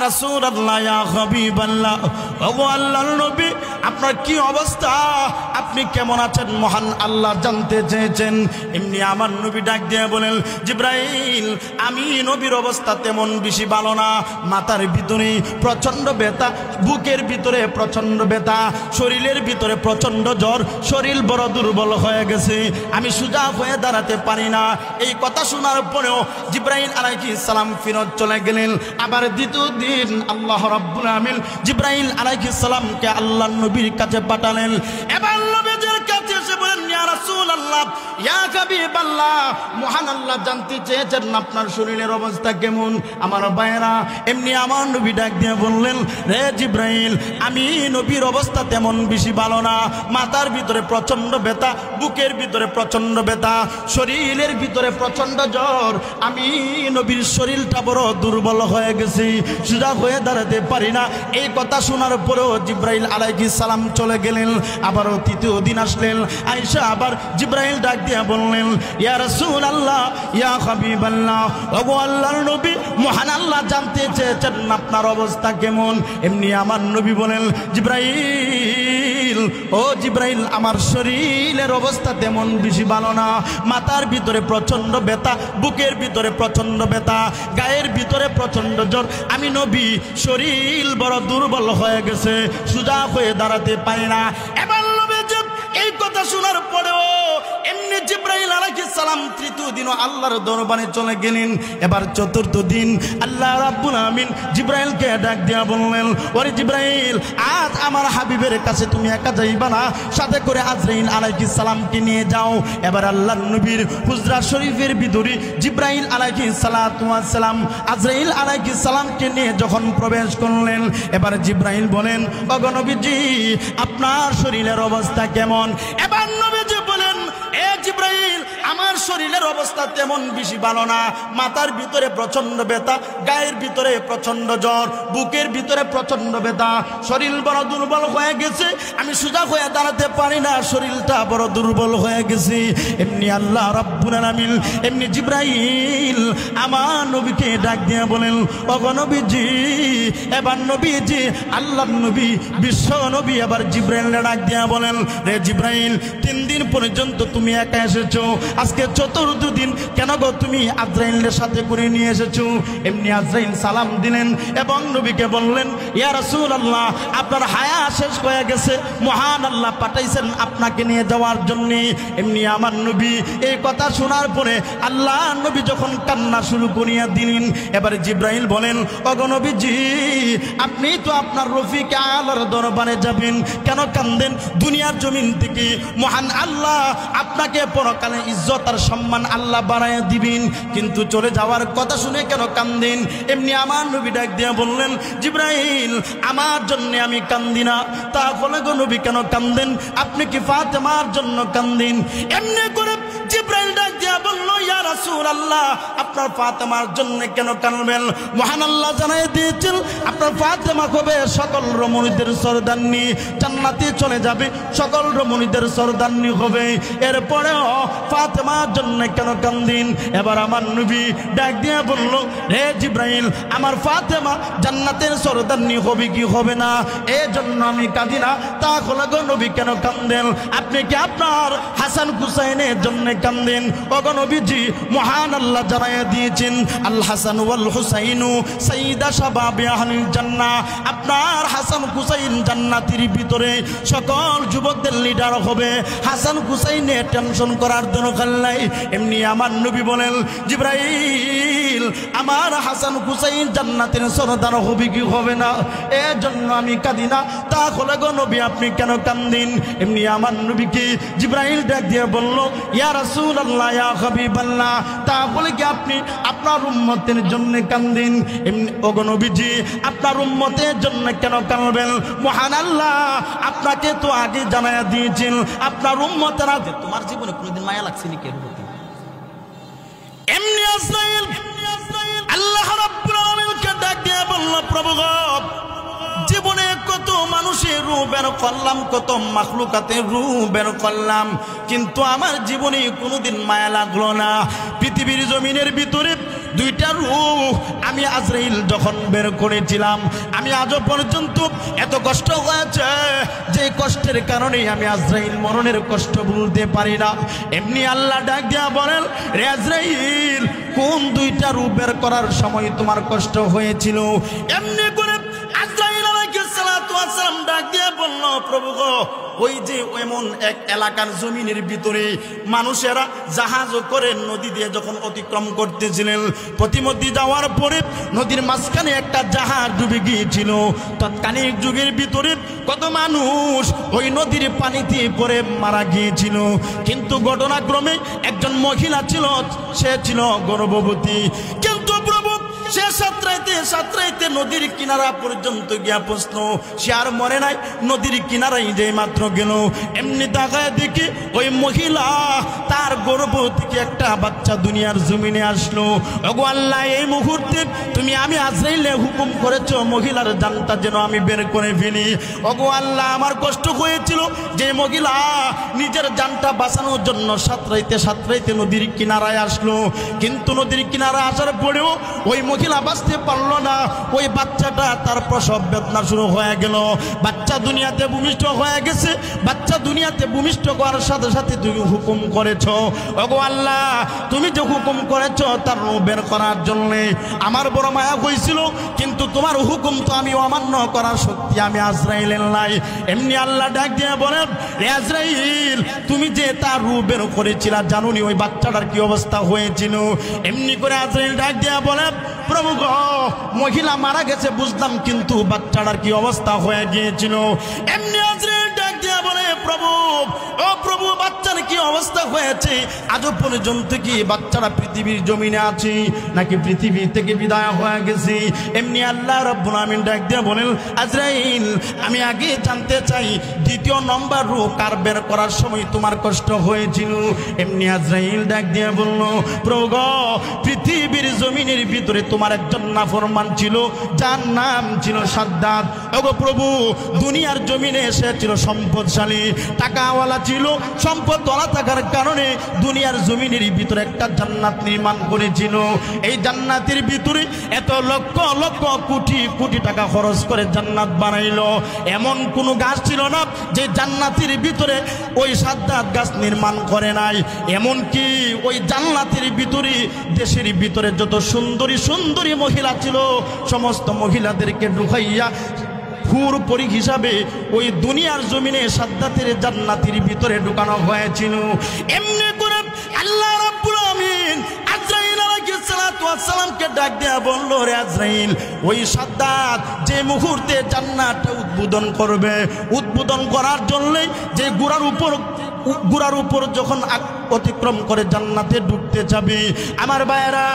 রাসূলুল্লাহ ইয়া হাবিবাল্লাহ, ওগো আল্লাহর নবী আপনার কি অবস্থা, আপনি কেমন আছেন মহান আল্লাহ জানতে চেয়েছেন। এমনি আমার নবী ডাক দিয়ে বলেন, জিবরাইল আমি নবীর অবস্থা তেমন বেশি ভালো না, মাথার ভিতরে প্রচন্ড ব্যথা, বুকের ভিতরে প্রচন্ড ব্যথা, শরীরের ভিতরে প্রচন্ড জ্বর, শরীর বড় দুর্বল হয়ে গেছে, আমি সোজা হয়ে দাঁড়াতে পারি না। এই কথা শোনার পরেও জিবরাইল আলাইহিস সালাম ফিরত চলে গেলেন। আবার দ্বিতীয় দিন আল্লাহ রাব্বুল আমিন জিবরাইল আলাইহিস সালামকে আল্লাহর নবীর কাছে পাঠালেন। এবার নবীর কাছে এসে বলেন, ইয়া রাসূলুল্লাহ ইয়া হাবিবাল্লাহ, মহান আল্লাহ জানতে চেয়েছেন আপনার শরীরের অবস্থা কেমন। আমার ভাইরা এমনি আমার নবী ডাক দিয়ে বললেন, রে জিবরাইল আমি নবীর অবস্থা তেমন বেশি ভালো না, মাথার ভিতরে প্রচন্ড ব্যথা, বুকের ভিতরে প্রচন্ড ব্যথা, শরীরের ভিতরে প্রচন্ড জ্বর, আমি নবীর শরীরটা বড় দুর্বল হয়ে গেছে, সোজা হয়ে দাঁড়াতে পারি না। এই কথা শোনার পরেও জিবরাইল আলাইহিস সালাম চলে গেলেন। আবারও তৃতীয় দিন আসলেন, আয়েশা আবার জিবরাইল ডাক দিয়ে বললেন, ইয়া রাসূলুল্লাহ ইয়া হাবিবাল্লাহ, ওগো আল্লাহর নবী মহান আল্লাহ জানতে চেয়েছেন আপনার অবস্থা কেমন। এমনি আমার নবী বলেন, জিবরাইল ও জিবরাইল আমার শরীরের অবস্থা তেমন বেশি ভালো না, মাথার ভিতরে প্রচন্ড ব্যথা, বুকের ভিতরে প্রচন্ড ব্যথা, গায়ের ভিতরে প্রচন্ড জ্বর, আমি নবী শরীর বড় দুর্বল হয়ে গেছে, সোজা হয়ে দাঁড়াতে পারি না। এবার নবী এই কথা শোনার পরেও এমনি জিবরাইল আলাইহিস সালাম তৃতীয় দিনও আল্লাহর দরবারে চলে গেলেন। এবার চতুর্থ দিন আল্লাহ রাব্বুল আমিন জিবরাইলকে ডাক দিয়া বললেন, ওরে জিবরাইল আজ আমার হাবিবের কাছে তুমি একা যাইবা না, সাথে করে আজরাইল আলাইহিস সালামকে নিয়ে যাও। এবার আল্লাহর নবীর হুজরা শরীফের ভিতরে জিবরাইল আলাইহিস সালাতু ওয়াস সালাম আজরাইল আলাইহিস সালামকে নিয়ে যখন প্রবেশ করলেন, এবার জিবরাইল বলেন, ওগো নবীজি আপনার শরীরের অবস্থা কেমন। এবার নবীজি বলেন, এ জিবরাইল আমার শরীরের অবস্থা তেমন বেশি ভালো না, মাথার ভিতরে প্রচন্ড ব্যথা, গায়ের ভিতরে প্রচন্ড জ্বর, বুকের ভিতরে প্রচন্ড ব্যথা, শরীর বড় দুর্বল হয়ে গেছে, আমি সোজা হয়ে দাঁড়াতে পারি না, শরীরটা বড় দুর্বল হয়ে গেছে। এমনি আল্লাহ রাব্বুল আলামিন এমনি জিবরাইল আমার নবীকে ডাক দিয়ে বলেন, ওগো নবীজি। এবার নবীজি আল্লাহর নবী বিশ্ব নবী এবার জিবরাইলকে ডাক দিয়ে বলেন, রে জিবরাইল 3 দিন পর্যন্ত তুমি একা এসেছো, আজকে চতুর্থ দিন কেন গো তুমি আজরাইলের সাথে করে নিয়ে এসেছো। এমনি আজরাইল সালাম দিলেন এবং নবীকে বললেন, ইয়া রাসূলুল্লাহ আপনার হায়া শেষ হয়ে গেছে, মহান আল্লাহ পাঠাইছেন আপনাকে নিয়ে যাওয়ার জন্য। এমনি আমার নবী এই কথা শোনার পরে আল্লাহ নবী যখন কান্না শুরু করিয়া দিলেন, এবারে জিবরাইল বলেন, ওগো নবীজি আপনি তো আপনার রফিক আলার দরবারে যাবেন, কেন কান্দেন। দুনিয়ার জমিন থেকে মহান আল্লাহ আপনাকে পরকালে ইজ্জত আর সম্মান আল্লাহ বাড়ায় দিবেন, কিন্তু চলে যাওয়ার কথা শুনে কেন কান্দেন। এমনি আমার নবী ডাক দিয়ে বললেন, জিবরাইল আমার জন্য আমি কান্দি না। তাহলে গো নবী কেন কান্দেন, আপনি কি ফাতেমার জন্য কান্দেন। এমনি করে জিবরাইল ডাক দিয়ে বলল, ইয়া রাসূলুল্লাহ আপনার ফাতেমার জন্য কেন কাঁদবেন। মহান আল্লাহ জানাই দিয়েছেন আপনার ফাতেমা হবে সকল রমণীদের সরদারনি, জান্নাতে চলে যাবে, সকল রমণীদের সরদারনি হবে। এরপরেও ফাতেমার জন্য কেন কান্দেন। এবার আমার নবী ডাক দিয়ে বলল, হে জিবরাইল আমার ফাতেমা জান্নাতের সরদারনি হবে কি হবে না, এই জন্য আমি কাঁদি না। তাহলে গো নবী কেন কান্দেন, আপনি কি আপনার হাসান হুসাইনের জন্য কান্দেন। ওগো নবীজি মহান আল্লাহ জানাইয়া দিয়েছেন, আল হাসান ওয়াল হুসাইনু সাইয়্যিদা শাবাবি আহলিল জান্নাহ, আপনার হাসান হুসাইন জান্নাতের ভিতরে সকল যুবকদের লিডার হবে, হাসান হুসাইনে টেনশন করার দরকার নাই। এমনি আমার নবী বলেন, জিবরাইল আমার হাসান হুসাইন জান্নাতের সরদার হবে কি হবে না, এই জন্য আমি কাঁদি না। তাহলে গো নবী আপনি কেন কান্দেন। এমনি আমার নবীকে জিবরাইল ডাক দিয়ে বলল, ইয়া রাসূলুল্লাহ ইয়া হাবিবাল্লাহ তাহলে কি আপনি আপনার উম্মতের জন্য কান্দেন। এমনি ওগো নবীজি আপনার উম্মতের জন্য কেন কাঁদবেন। মহান আল্লাহ আপনাকে তো আগে জানায়া দিয়েছেন আপনার উম্মতেরা, তোমার জীবনে কোনোদিন মায়া লাগছে নাকি এর প্রতি। এমনি আজরাইল আল্লাহ রাব্বুল আলামিনকে ডাক দিয়ে বলল, প্রভু গো জীবনে কত মানুষের রূপ বের করলাম, কত মাখলুকাতের রূপ বের করলাম, কিন্তু আমার জীবনে কোনোদিন মায়া লাগলো না। পৃথিবীর জমিনের ভিতরে দুইটা রূহ আমি আজরাইল যখন বের করেছিলাম, আমি আজও পর্যন্ত এত কষ্ট হয়েছে যে কষ্টের কারণে আমি আজরাইল মরণের কষ্ট ভুলতে পারি না। এমনি আল্লাহ ডাক দিয়া বলেন, রে আজরাইল, কোন দুইটা রূহ বের করার সময় তোমার কষ্ট হয়েছিল? এমনি করে আজরাইল আলাইহিস সালাতু ওয়াস সালাম ডাক দিয়া বলল, প্রভু গো, ওই যে এমন এক এলাকার জমিনের ভিতরে মানুষেরা জাহাজ করে নদী দিয়ে যখন অতিক্রম করতেছিলেন, প্রতিমধ্যে যাওয়ার পরে নদীর মাঝখানে একটা জাহাজ ডুবে গিয়েছিল। তৎকালীন যুগের ভিতরে কত মানুষ ওই নদীর পানিতে পড়ে মারা গিয়েছিল, কিন্তু ঘটনাক্রমে একজন মহিলা ছিল, সে ছিল গর্ভবতী। কিন্তু প্রভু সে সাঁতরাইতে নদীর কিনারা পর্যন্ত গিয়া প্রশ্ন, সে আর মরে নাই। নদীর কিনারাই যে মাত্র গেল, এমনি তাকায় দেখি ওই মহিলা তার গর্ভ থেকে একটা বাচ্চা দুনিয়ার জমিনে আসলো। ওগো আল্লাহ, এই মুহূর্তে তুমি আমি আজরাইলে হুকুম করেছো মহিলার জানটা যেন আমি বের করে ফেলি। ওগো আল্লাহ, আমার কষ্ট হয়েছিল যে মহিলা নিজের জানটা বাঁচানোর জন্য সাঁতরাইতে নদীর কিনারায় আসলো, কিন্তু নদীর কিনারা আসার পরেও ওই মহিলা বাঁচতে পারলো না। ওই বাচ্চাটা তার প্রসব বেদনা শুরু হয়ে গেল, বাচ্চা দুনিয়াতে ভূমিষ্ঠ হয়ে গেছে। বাচ্চা দুনিয়াতে ভূমিষ্ঠ করার সাথে সাথে তুমি হুকুম করেছো, ওগো আল্লাহ, তুমি যে হুকুম করেছো তার রূহ বের করার জন্য আমার বড় মায়া হয়েছিল, কিন্তু তোমার হুকুম তো আমি অমান্য করার শক্তি আমি আজরাইলের নাই। এমনি আল্লাহ ডাক দিয়ে বলেন, রে আজরাইল, তুমি যে তার রূহ বের করেছিলা জানুনি ওই বাচ্চাটার কি অবস্থা হয়েছিল? এমনি করে আজরাইল ডাক দিয়ে বলেন, প্রভু গো, মহিলা মারা গেছে বুঝলাম, কিন্তু বাচ্চাটার কি অবস্থা হয়ে গিয়েছিল? এমনি আজরাইল ডাক দিয়ে বলে, প্রভু, ও প্রভু, বাচ্চার কি অবস্থা হয়েছে? আজও পর্যন্ত কি বাচ্চারা পৃথিবীর জমিনে আছে নাকি পৃথিবী থেকে বিদায় হয়ে গেছে? এমনি আল্লাহ রাব্বুল আমিন ডাক দিয়ে বলেন, আজরাইল, আমি আগে জানতে চাই দ্বিতীয় নম্বর রূহ কার বের করার সময় তোমার কষ্ট হয়েছিল? এমনি আজরাইল ডাক দিয়ে বলল, প্রভু গো, পৃথিবীর জমিনের ভিতরে তোমার একজন নাফরমান ছিল, যার নাম ছিল সাদ্দাত। ওগো প্রভু, দুনিয়ার জমিনে সে ছিল সম্পদশালী, টাকাওয়ালা ছিল, সম্পদওয়ালা থাকার কারণে দুনিয়ার জমিনের ভিতরে একটা জান্নাত নির্মাণ করেছিল। এই জান্নাতের ভিতরে এত লক্ষ লক্ষ কোটি কোটি টাকা খরচ করে জান্নাত বানাইলো। এমন কোনো গাছ ছিল না যে জান্নাতের ভিতরে ওই সাদ্দাত গাছ নির্মাণ করে নাই। এমনকি ওই জান্নাতের ভিতরে দেশের ভিতরে যত সুন্দরী সুন্দরী মহিলা ছিল, সমস্ত মহিলাদেরকে ঢুকাইয়া হুর পরি হিসাবে ওই দুনিয়ার জমিনে সাদ্দাতের জান্নাতের ভিতরে ঢুকানো হয়েছিল। এমনি করে আল্লাহ রাব্বুল আমিন আজরাইল আলাইহিস সালাতু ওয়াস সালামকে ডাক দেয়া বলল, রে আজরাইল, ওই সাদ্দাত যে মুহূর্তে জান্নাতটা উদ্বোধন করবে, উদ্বোধন করার জন্য যে গুড়ার উপর যখন অতিক্রম করে জান্নাতে ঢুকতে যাবে, আমার ভাইয়েরা,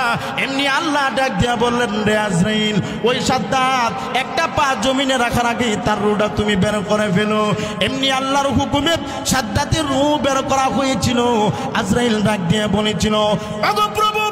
এমনি আল্লাহ ডাক দিয়া বললেন, রে আজরাইল, ওই সাদ্দাত একটা পা জমিনে রাখার আগে তার রূহটা তুমি বের করে ফেলো। এমনি আল্লাহর হুকুমে সাদ্দাতের রূহ বের করা হয়েছিল। আজরাইল ডাক দিয়ে বলেছিল, ওগো প্রভু,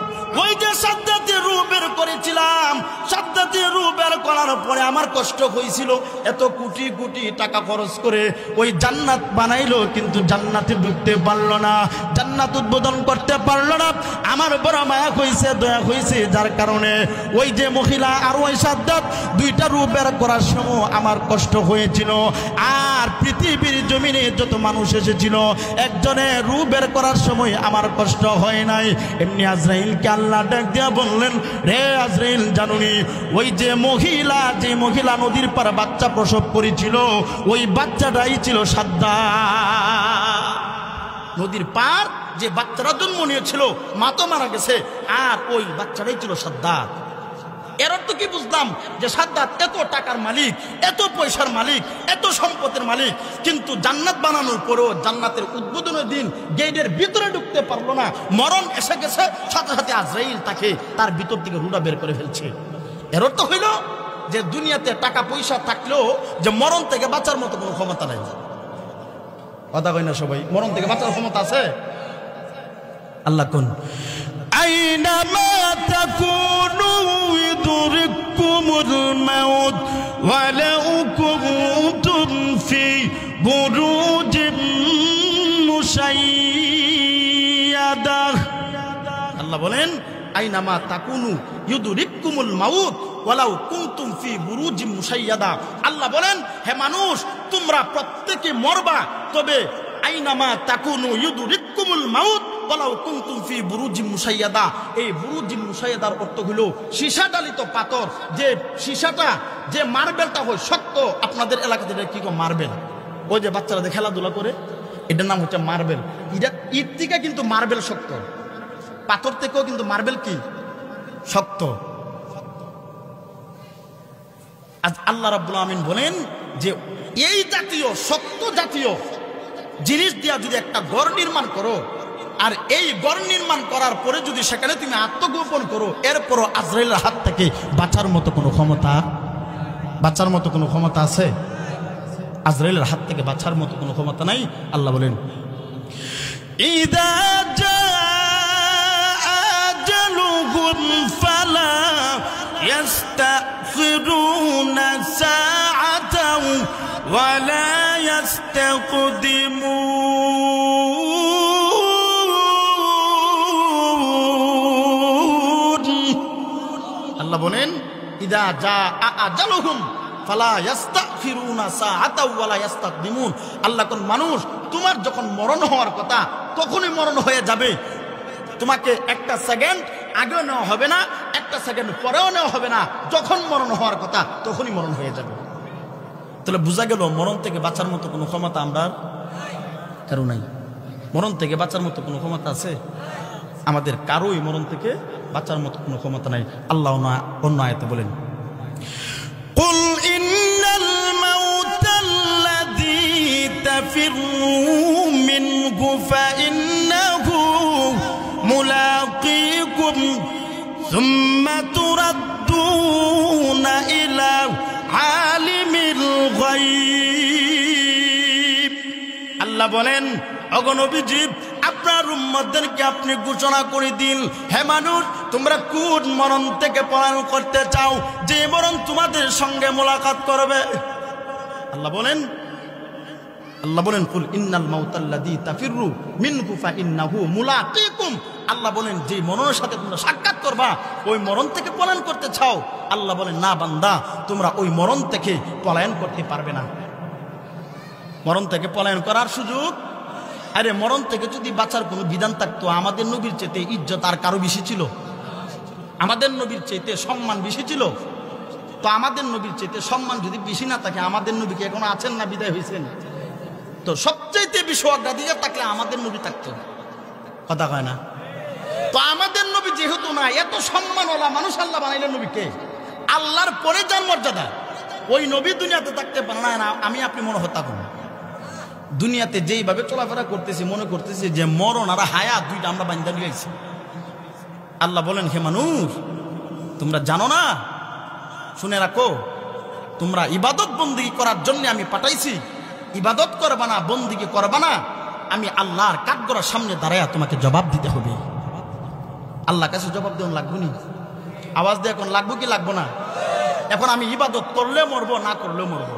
ওই যে সাদ্দাতের রূহ বের করেছিলাম, সাদ্দাতের রূহ বের করার পরে আমার কষ্ট হয়েছিল, এত কোটি কোটি টাকা খরচ করে ওই জান্নাত বানাইলো, কিন্তু জান্নাতে ঢুকতে পারলো না, জান্নাত উদ্বোধন করতে পারলো না। আমার বড় মায়া হয়েছে, দয়া হয়েছে, যার কারণে ওই যে মহিলা আর ওই সাদ্দাত দুইটা রূহ বের করার সময় আমার কষ্ট হয়েছিল। আর পৃথিবীর জমিনে যত মানুষ এসেছিল, একজনের রূহ বের করার সময় আমার কষ্ট হয় নাই। এমনি আজরাইলকে আল্লাহ ডাক দিয়া বললেন, রে আজরাইল, জানুনি ওই যে মহিলা নদীর পার বাচ্চা প্রসব করেছিল, ওই বাচ্চাটাই ছিল সাদ্দাত। নদীর পার যে বাচ্চারা জন্ম নিয়েছিল, মা তো মারা গেছে, আর ওই বাচ্চাটাই ছিল সাদ্দাত। এর অর্থ কি বুঝলাম? যে সাদ্দাত এত টাকার মালিক, এত পয়সার মালিক, এত সম্পদের মালিক, কিন্তু জান্নাত বানানোর পরেও জান্নাতের উদ্বোধনের দিন গেটের ভিতরে ঢুকতে পারলো না। মরণ এসে গেছে, সাথে সাথে আজরাইল তাকে তার ভিতর থেকে রুহটা বের করে ফেলছে। এর অর্থ হইল যে দুনিয়াতে টাকা পয়সা থাকলেও যে মরণ থেকে বাঁচার মতো কোনো ক্ষমতা নাই। কথা কই না সবাই? মরণ থেকে বাঁচার ক্ষমতা আছে? আল্লাহ কোন আইনামা তাকুনু ইদরিকুমুল মাউত ওয়ালাউ কুনতুম ফি বুরুজিম মুশাইয়াদা। আল্লাহ বলেন, আইনামা তাকুনু ইউদরিকুমুল মাউত ওয়ালাউ কুনতুম ফি বুরুজিম মুশাইয়াদা। আল্লাহ বলেন, হে মানুষ, তোমরা প্রত্যেকে মরবা, তবে আইনামা তাকুনু ইউদরিকুমুল মাউত ওয়ালাউ কুনতুম ফি বুরুজিম মুশাইয়াদা। এই বুরুজিম মুশাইয়াদার অর্থ হলো সীসা ডালিত পাথর। যে সীসাটা, যে মার্বেলটা হয় শক্ত, আপনাদের এলাকাতে কি কো মার্বেল, ওই যে বাচ্চারা খেলাধুলা করে, এটার নাম হচ্ছে মার্বেল। এটা ইট থেকে কিন্তু মার্বেল শক্ত, পাথর থেকেও কিন্তু মার্বেল কি শক্ত। আজ আল্লাহ রাব্বুল আমিন বলেন যে এই জাতীয় শক্ত জাতীয় জিনিস দিয়া যদি একটা ঘর নির্মাণ করো, আর এই ঘর নির্মাণ করার পরে যদি সেখানে তুমি আত্মগোপন করো, এরপরও আজরাইলের হাত থেকে বাঁচার মতো কোনো ক্ষমতা আছে? আজরাইলের হাত থেকে বাঁচার মতো কোনো ক্ষমতা নাই। আল্লাহ বলেন, ইদা জাআ আজালুহুম ফালা ইস্তাখিরুনা সাআতাও ওয়ালা ইস্তাকদিমুন। আল্লাহ বলেন, ইদা জাআ আজালুহুম ফালা ইস্তাখিরুনা সাআতাও ওয়ালা ইস্তাকদিমুন। আল্লাহ কোন মানুষ, তোমার যখন মরণ হওয়ার কথা তখনই মরণ হয়ে যাবে, তোমাকে একটা সেকেন্ড আগেও নেওয়া হবে না, একটা সেকেন্ড পরেও নেওয়া হবে না, যখন মরণ হওয়ার কথা তখনই মরণ হয়ে যাবে। তাহলে বোঝা গেল মরণ থেকে বাঁচার মতো কোনো ক্ষমতা আমরা কারো নাই। মরণ থেকে বাঁচার মতো কোনো ক্ষমতা আছে? আমাদের কারোই মরণ থেকে বাঁচার মতো কোনো ক্ষমতা নাই। আল্লাহ অন্য আয়াতে বলেন, কুল ইন্নাল মাউতাল্লাযী তাফিররুন মিনহু ফাইন্নাহু মুলাকীকুম সুম্মা তুরাদ্দুনা ইলা আলিমিল গায়ব। আল্লাহ বলেন, ওগো নবীজি, আপনার উম্মতদেরকে আপনি ঘোষণা করে দিন, হে মানুষ, তোমরা কোন মরণ থেকে পলায়ন করতে চাও, যে মরণ তোমাদের সঙ্গে মোলাকাত করবে? আল্লাহ বলেন, কুল ইন্নাল মাউতাল্লাযী তাফিররু মিনহু ফাইন্নাহু মুলাকীকুম। আল্লাহ বলেন, যে মরণের সাথে তোমরা সাক্ষাৎ করবা, ওই মরণ থেকে পলায়ন করতে চাও? আল্লাহ বলেন, না বান্দা, তোমরা ওই মরণ থেকে পলায়ন করতে পারবে না। মরণ থেকে পলায়ন করার সুযোগ, আরে মরণ থেকে যদি বাঁচার কোনো বিধান থাকতো, আমাদের নবীর চাইতে ইজ্জত আর কারো বেশি ছিল? আমাদের নবীর চাইতে সম্মান বেশি ছিল? তো আমাদের নবীর চাইতে সম্মান যদি বেশি না থাকে, আমাদের নবীকে এখনো আছেন না বিদায় হয়েছেন? তো সবচাইতে বেশি অগ্রাধিকার থাকলে আমাদের নবী থাকতো, কথা কয় না? তো আমাদের নবী যেহেতু না, এত সম্মানওয়ালা মানুষ আল্লাহ বানাইলেন নবীকে, আল্লাহর পরে যার মর্যাদা, ওই নবী দুনিয়াতে থাকতে পারে না। আমি আপনি মনে হত্যা করুন, দুনিয়াতে যেইভাবে চলাফেরা করতেছি, মনে করতেছি যে মরণ আর হায়াত দুইটা আমরা বান্ধা নিয়েছি। আল্লাহ বলেন, হে মানুষ, তোমরা জানো না? শুনে রাখো, তোমরা ইবাদত বন্দিগি করার জন্য আমি পাঠাইছি। ইবাদত করবা না, বন্দিগি করবা না, আমি আল্লাহর কাঠগড়ার সামনে দাঁড়ায়া তোমাকে জবাব দিতে হবে। আল্লাহ কাছে জবাব দেওয়া লাগবো নি? আওয়াজ দিয়ে এখন লাগবো কি লাগবো না? এখন আমি ইবাদত করলে মরবো, না করলেও মরবো।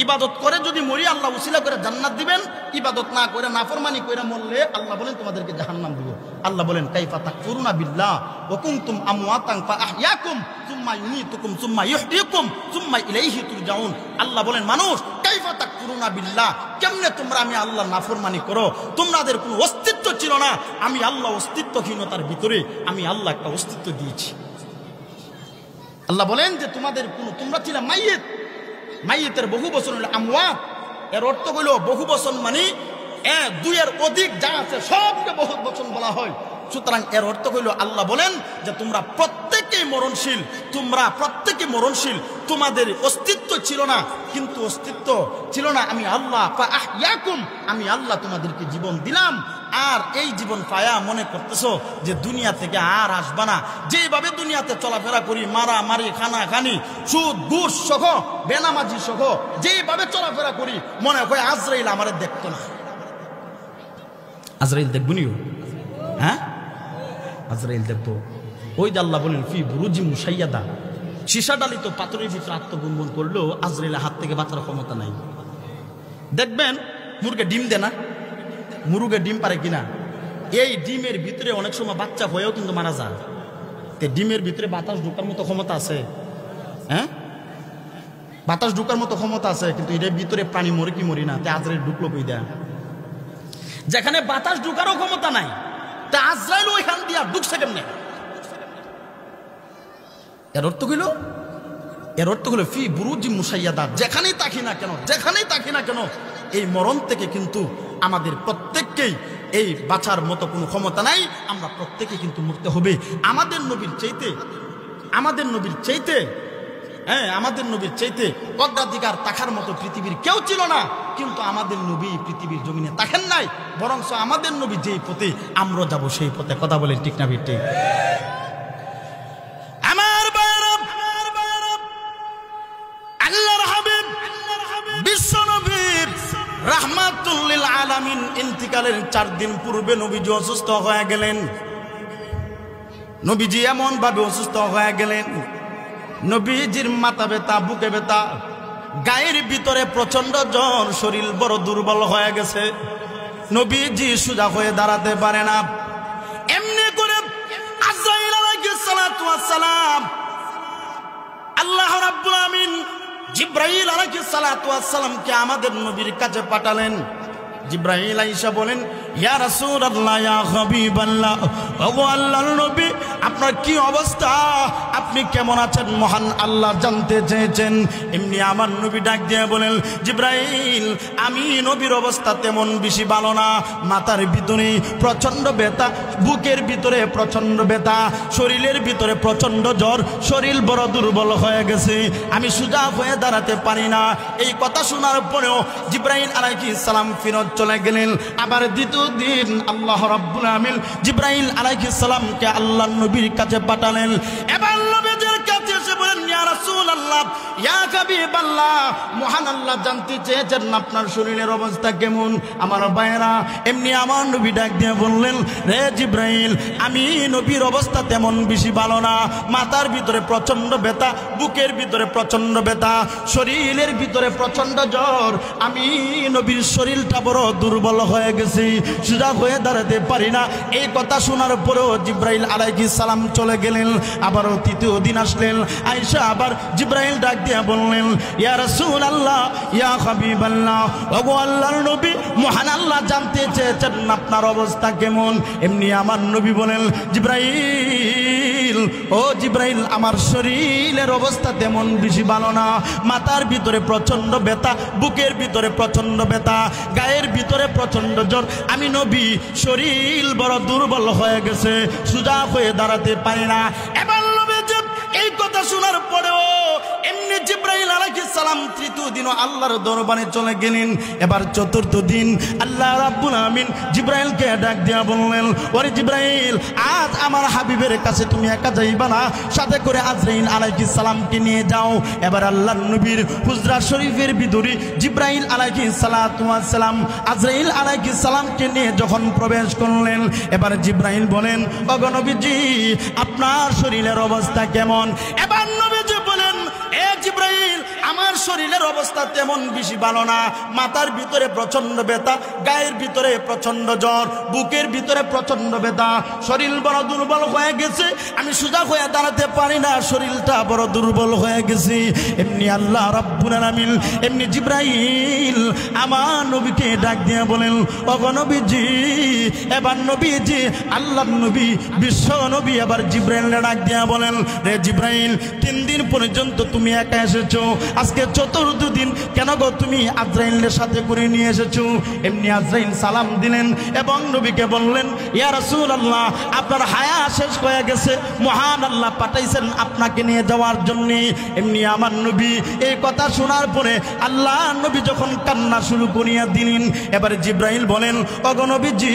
ইবাদত করে যদি মরি, আল্লাহ উসিলা করে জান্নাত দিবেন। ইবাদত না করে, নাফরমানি করে মরলে আল্লাহ বলেন তোমাদেরকে জাহান্নাম দিব। আল্লাহ বলেন, কাইফা তাকফুরুনা বিল্লাহ ওয়া কুনতুম আমওয়াতান ফাআহইয়াকুম সুম্মা ইউমীতুকুম সুম্মা ইউহয়িকুম সুম্মা ইলাইহি তুরজাউন। আল্লাহ বলেন, মানুষ, কাইফা তাকফুরুনা বিল্লাহ, কেমনে তোমরা আমি আল্লাহ নাফরমানি করো? তোমাদের কোনো অস্তিত্ব ছিল না, আমি আল্লাহ অস্তিত্বহীনতার ভিতরে আমি আল্লাহ একটা অস্তিত্ব দিয়েছি। আল্লাহ বলেন যে তোমরা ছিল মাইয়িত। মাইয়িতের বহু বচন হলো আমওয়াত। এর অর্থ হইল বহু বচন মানে দুইয়ের অধিক যা আছে সবকে বহু বচন বলা হয়। সুতরাং এর অর্থ হইল, আল্লাহ বলেন যে তোমরা প্রত্যেকেই মরণশীল, তোমরা প্রত্যেকে মরণশীল, তোমাদের অস্তিত্ব ছিল না, কিন্তু অস্তিত্ব ছিল না আমি আল্লাহ, ফাআহইয়াকুম, আমি আল্লাহ তোমাদেরকে জীবন দিলাম। আর এই জীবন পায়া মনে করতেছো যে দুনিয়া থেকে আর আসবা না। যেভাবে দুনিয়াতে চলাফেরা করি, মারামারি, খানাখানি, সুদ ঘুষ সহ, বেনামাজি সহ যেভাবে চলাফেরা করি, মনে হয় আজরাইল আমারে দেখতো না। আজরাইল দেখবো নিও? হ্যাঁ, আজরাইল দেখবো। ওই যে আল্লাহ বলেন, ফি বুরুজিম মুশাইয়াদা, সীসা ডালিত পাথরের ভিতরে আত্মগুনগুন করলেও আজরাইলের হাত থেকে বাঁচার ক্ষমতা নাই। দেখবেন মুরগে ডিম দেয় না, মুরগে ডিম পারে কিনা, এই ডিমের ভিতরে অনেক সময় বাচ্চা হয়েও কিন্তু মারা যায়। তে ডিমের ভিতরে বাতাস ঢোকার মতো ক্ষমতা আছে? হ্যাঁ, বাতাস ঢোকার মতো ক্ষমতা আছে, কিন্তু এটার ভিতরে প্রাণী মরে কি মরি না? তে আজরাইল ঢুকলো কই দেয়া? যেখানে বাতাস ঢোকারও ক্ষমতা নাই, তা আজরাইল ওইখান দিয়া ঢুকছে কেমনে? এর অর্থ হলো ফি বুরুজি মুসাইয়াদা, যেখানেই তাকি না কেন এই মরণ থেকে কিন্তু আমাদের প্রত্যেককেই এই বাঁচার মতো কোনো ক্ষমতা নাই। আমরা প্রত্যেকে কিন্তু মরতে হবে। আমাদের নবীর চাইতে অগ্রাধিকার তাকার মতো পৃথিবীর কেউ ছিল না, কিন্তু আমাদের নবী পৃথিবীর জমিনে তাকেন নাই, বরং আমাদের নবী যেই পথে আমরা যাব সেই পথে। কথা বলেন ঠিক না ঠিক? রাহমাতুল লিল আলামিন ইন্তিকালের 4 দিন পূর্বে নবীজি অসুস্থ হয়ে গেলেন। নবীজি এমন ভাবে অসুস্থ হয়ে গেলেন, নবীজির মাথা ব্যথা, বুকে ব্যথা, গায়ের ভিতরে প্রচন্ড জ্বর, শরীর বড় দুর্বল হয়ে গেছে। নবীজি সোজা হয়ে দাঁড়াতে পারে না। এমনি করে আজরাইল আলাইহিস সালাতু ওয়াস সালাম, আল্লাহ রাব্বুল আমিন জিব্রাইল আলাইহিস সালাতু ওয়াস সালামকে আমাদের নবীর কাছে পাঠালেন। জিব্রাইল আইসা বলেন, ইয়া রাসূলুল্লাহ, ইয়া হাবিবাল্লাহ, ওগো আল্লাহর নবী, আপনার কি অবস্থা? আপনি কেমন আছেন? মহান আল্লাহ জানতে চেয়েছেন। এমনি আমার নবী ডাক দিয়ে বলেন, জিব্রাইল, আমি নবীর অবস্থা তেমন বেশি ভালো না। মাথার ভিতরে প্রচন্ড ব্যথা, বুকের ভিতরে প্রচন্ড ব্যথা, শরীরের ভিতরে প্রচন্ড জ্বর, শরীর বড় দুর্বল হয়ে গেছে, আমি সোজা হয়ে দাঁড়াতে পারি না। এই কথা শোনার পরেও জিব্রাইল আলাইহিস সালাম ফিরত চলে গেলেন। আবার দ্বিতীয় দিন আল্লাহ রাব্বুল আমিন জিব্রাইল আলাইহিস সালামকে আল্লাহর নবীর কাছে পাঠালেন। এবার নবীর কাছে এসে বলেন, ইয়া রাসূলুল্লাহ, ইয়া হাবিবাল্লাহ, মহান আল্লাহ জানতে চেয়েছেন আপনার শরীরের অবস্থা কেমন। আমার ভাইরা, এমনি আমার নবী ডাক দিয়ে বললেন, রে জিব্রাইল, আমি নবীর অবস্থা তেমন বেশি ভালো না। মাথার ভিতরে প্রচন্ড ব্যথা, বুকের ভিতরে প্রচন্ড ব্যথা, শরীরের ভিতরে প্রচন্ড জ্বর, আমি নবীর শরীরটা বড় দুর্বল হয়ে গেছে, সোজা হয়ে দাঁড়াতে পারি না। এই কথা শোনার পরেও জিব্রাইল আলাইহিস সালাম চলে গেলেন। আবারও তৃতীয় দিন আসলেন, আয়েশা আবার জিব্রাইল ডাক দিয়ে বললেন, ইয়া রাসূলুল্লাহ, ইয়া হাবিবাল্লাহ, ওগো আল্লাহর নবী, মহান আল্লাহ জানতে চেয়েছেন আপনার অবস্থা কেমন। এমনি আমার নবী বলেন, জিব্রাইল, ও জিব্রাইল, আমার শরীরের অবস্থা তেমন বেশি ভালো না। মাথার ভিতরে প্রচন্ড ব্যথা, বুকের ভিতরে প্রচন্ড ব্যথা, গায়ের ভিতরে প্রচন্ড জ্বর, আমি নবী শরীর বড় দুর্বল হয়ে গেছে, সোজা হয়ে দাঁড়াতে পারি না। এবার নবী এই কথা শোনার পরেও এমনি জিব্রাইল আলাইহিস সালাম তৃতীয় দিনও আল্লাহর দরবারে চলে গেলেন। এবার চতুর্থ দিন আল্লাহ রাব্বুল আমিন জিব্রাইলকে ডাক দিয়া বললেন, ওরে জিব্রাইল, আজ আমার হাবিবের কাছে তুমি একা যাইবা না, সাথে করে আজরাইল আলাইহিস সালামকে নিয়ে যাও। এবার আল্লাহর নবীর হুজরা শরীফের ভিতরে জিব্রাইল আলাইহিস সালাতু ওয়াস সালাম আজরাইল আলাইহিস সালামকে নিয়ে যখন প্রবেশ করলেন, এবার জিব্রাইল বলেন, ওগো নবীজি, আপনার শরীরের অবস্থা কেমন? এবার নবীজি বলেন, এ জিব্রাইল, আমার শরীরের অবস্থা তেমন বেশি ভালো না। মাথার ভিতরে প্রচন্ড ব্যথা, গায়ের ভিতরে প্রচন্ড জ্বর, বুকের ভিতরে প্রচন্ড ব্যথা, শরীর বড় দুর্বল হয়ে গেছে, আমি সোজা হয়ে দাঁড়াতে পারি না, শরীরটা বড় দুর্বল হয়ে গেছে। এমনি আল্লাহ রাব্বুল আলামিন এমনি জিব্রাইল আমার নবীকে ডাক দিয়ে বলেন, ওগো নবীজি, এবার নবীজি আল্লাহর নবী বিশ্ব নবী এবার জিব্রাইলকে ডাক দিয়ে বলেন, রে জিব্রাইল, 3 দিন পর্যন্ত তুমি একা এসেছো, আজকে চতুর্থ দিন কেন গো তুমি আজরাইলের সাথে করে নিয়ে এসেছো? এমনি আজরাইল সালাম দিলেন এবং নবীকে বললেন, ইয়া রাসূলুল্লাহ, আপনার হায়া শেষ হয়ে গেছে, মহান আল্লাহ পাঠাইছেন আপনাকে নিয়ে যাওয়ার জন্য। এমনি আমার নবী এই কথা শোনার পরে আল্লাহ নবী যখন কান্না শুরু করিয়া দিলেন, এবারে জিব্রাইল বলেন, ওগো নবীজি,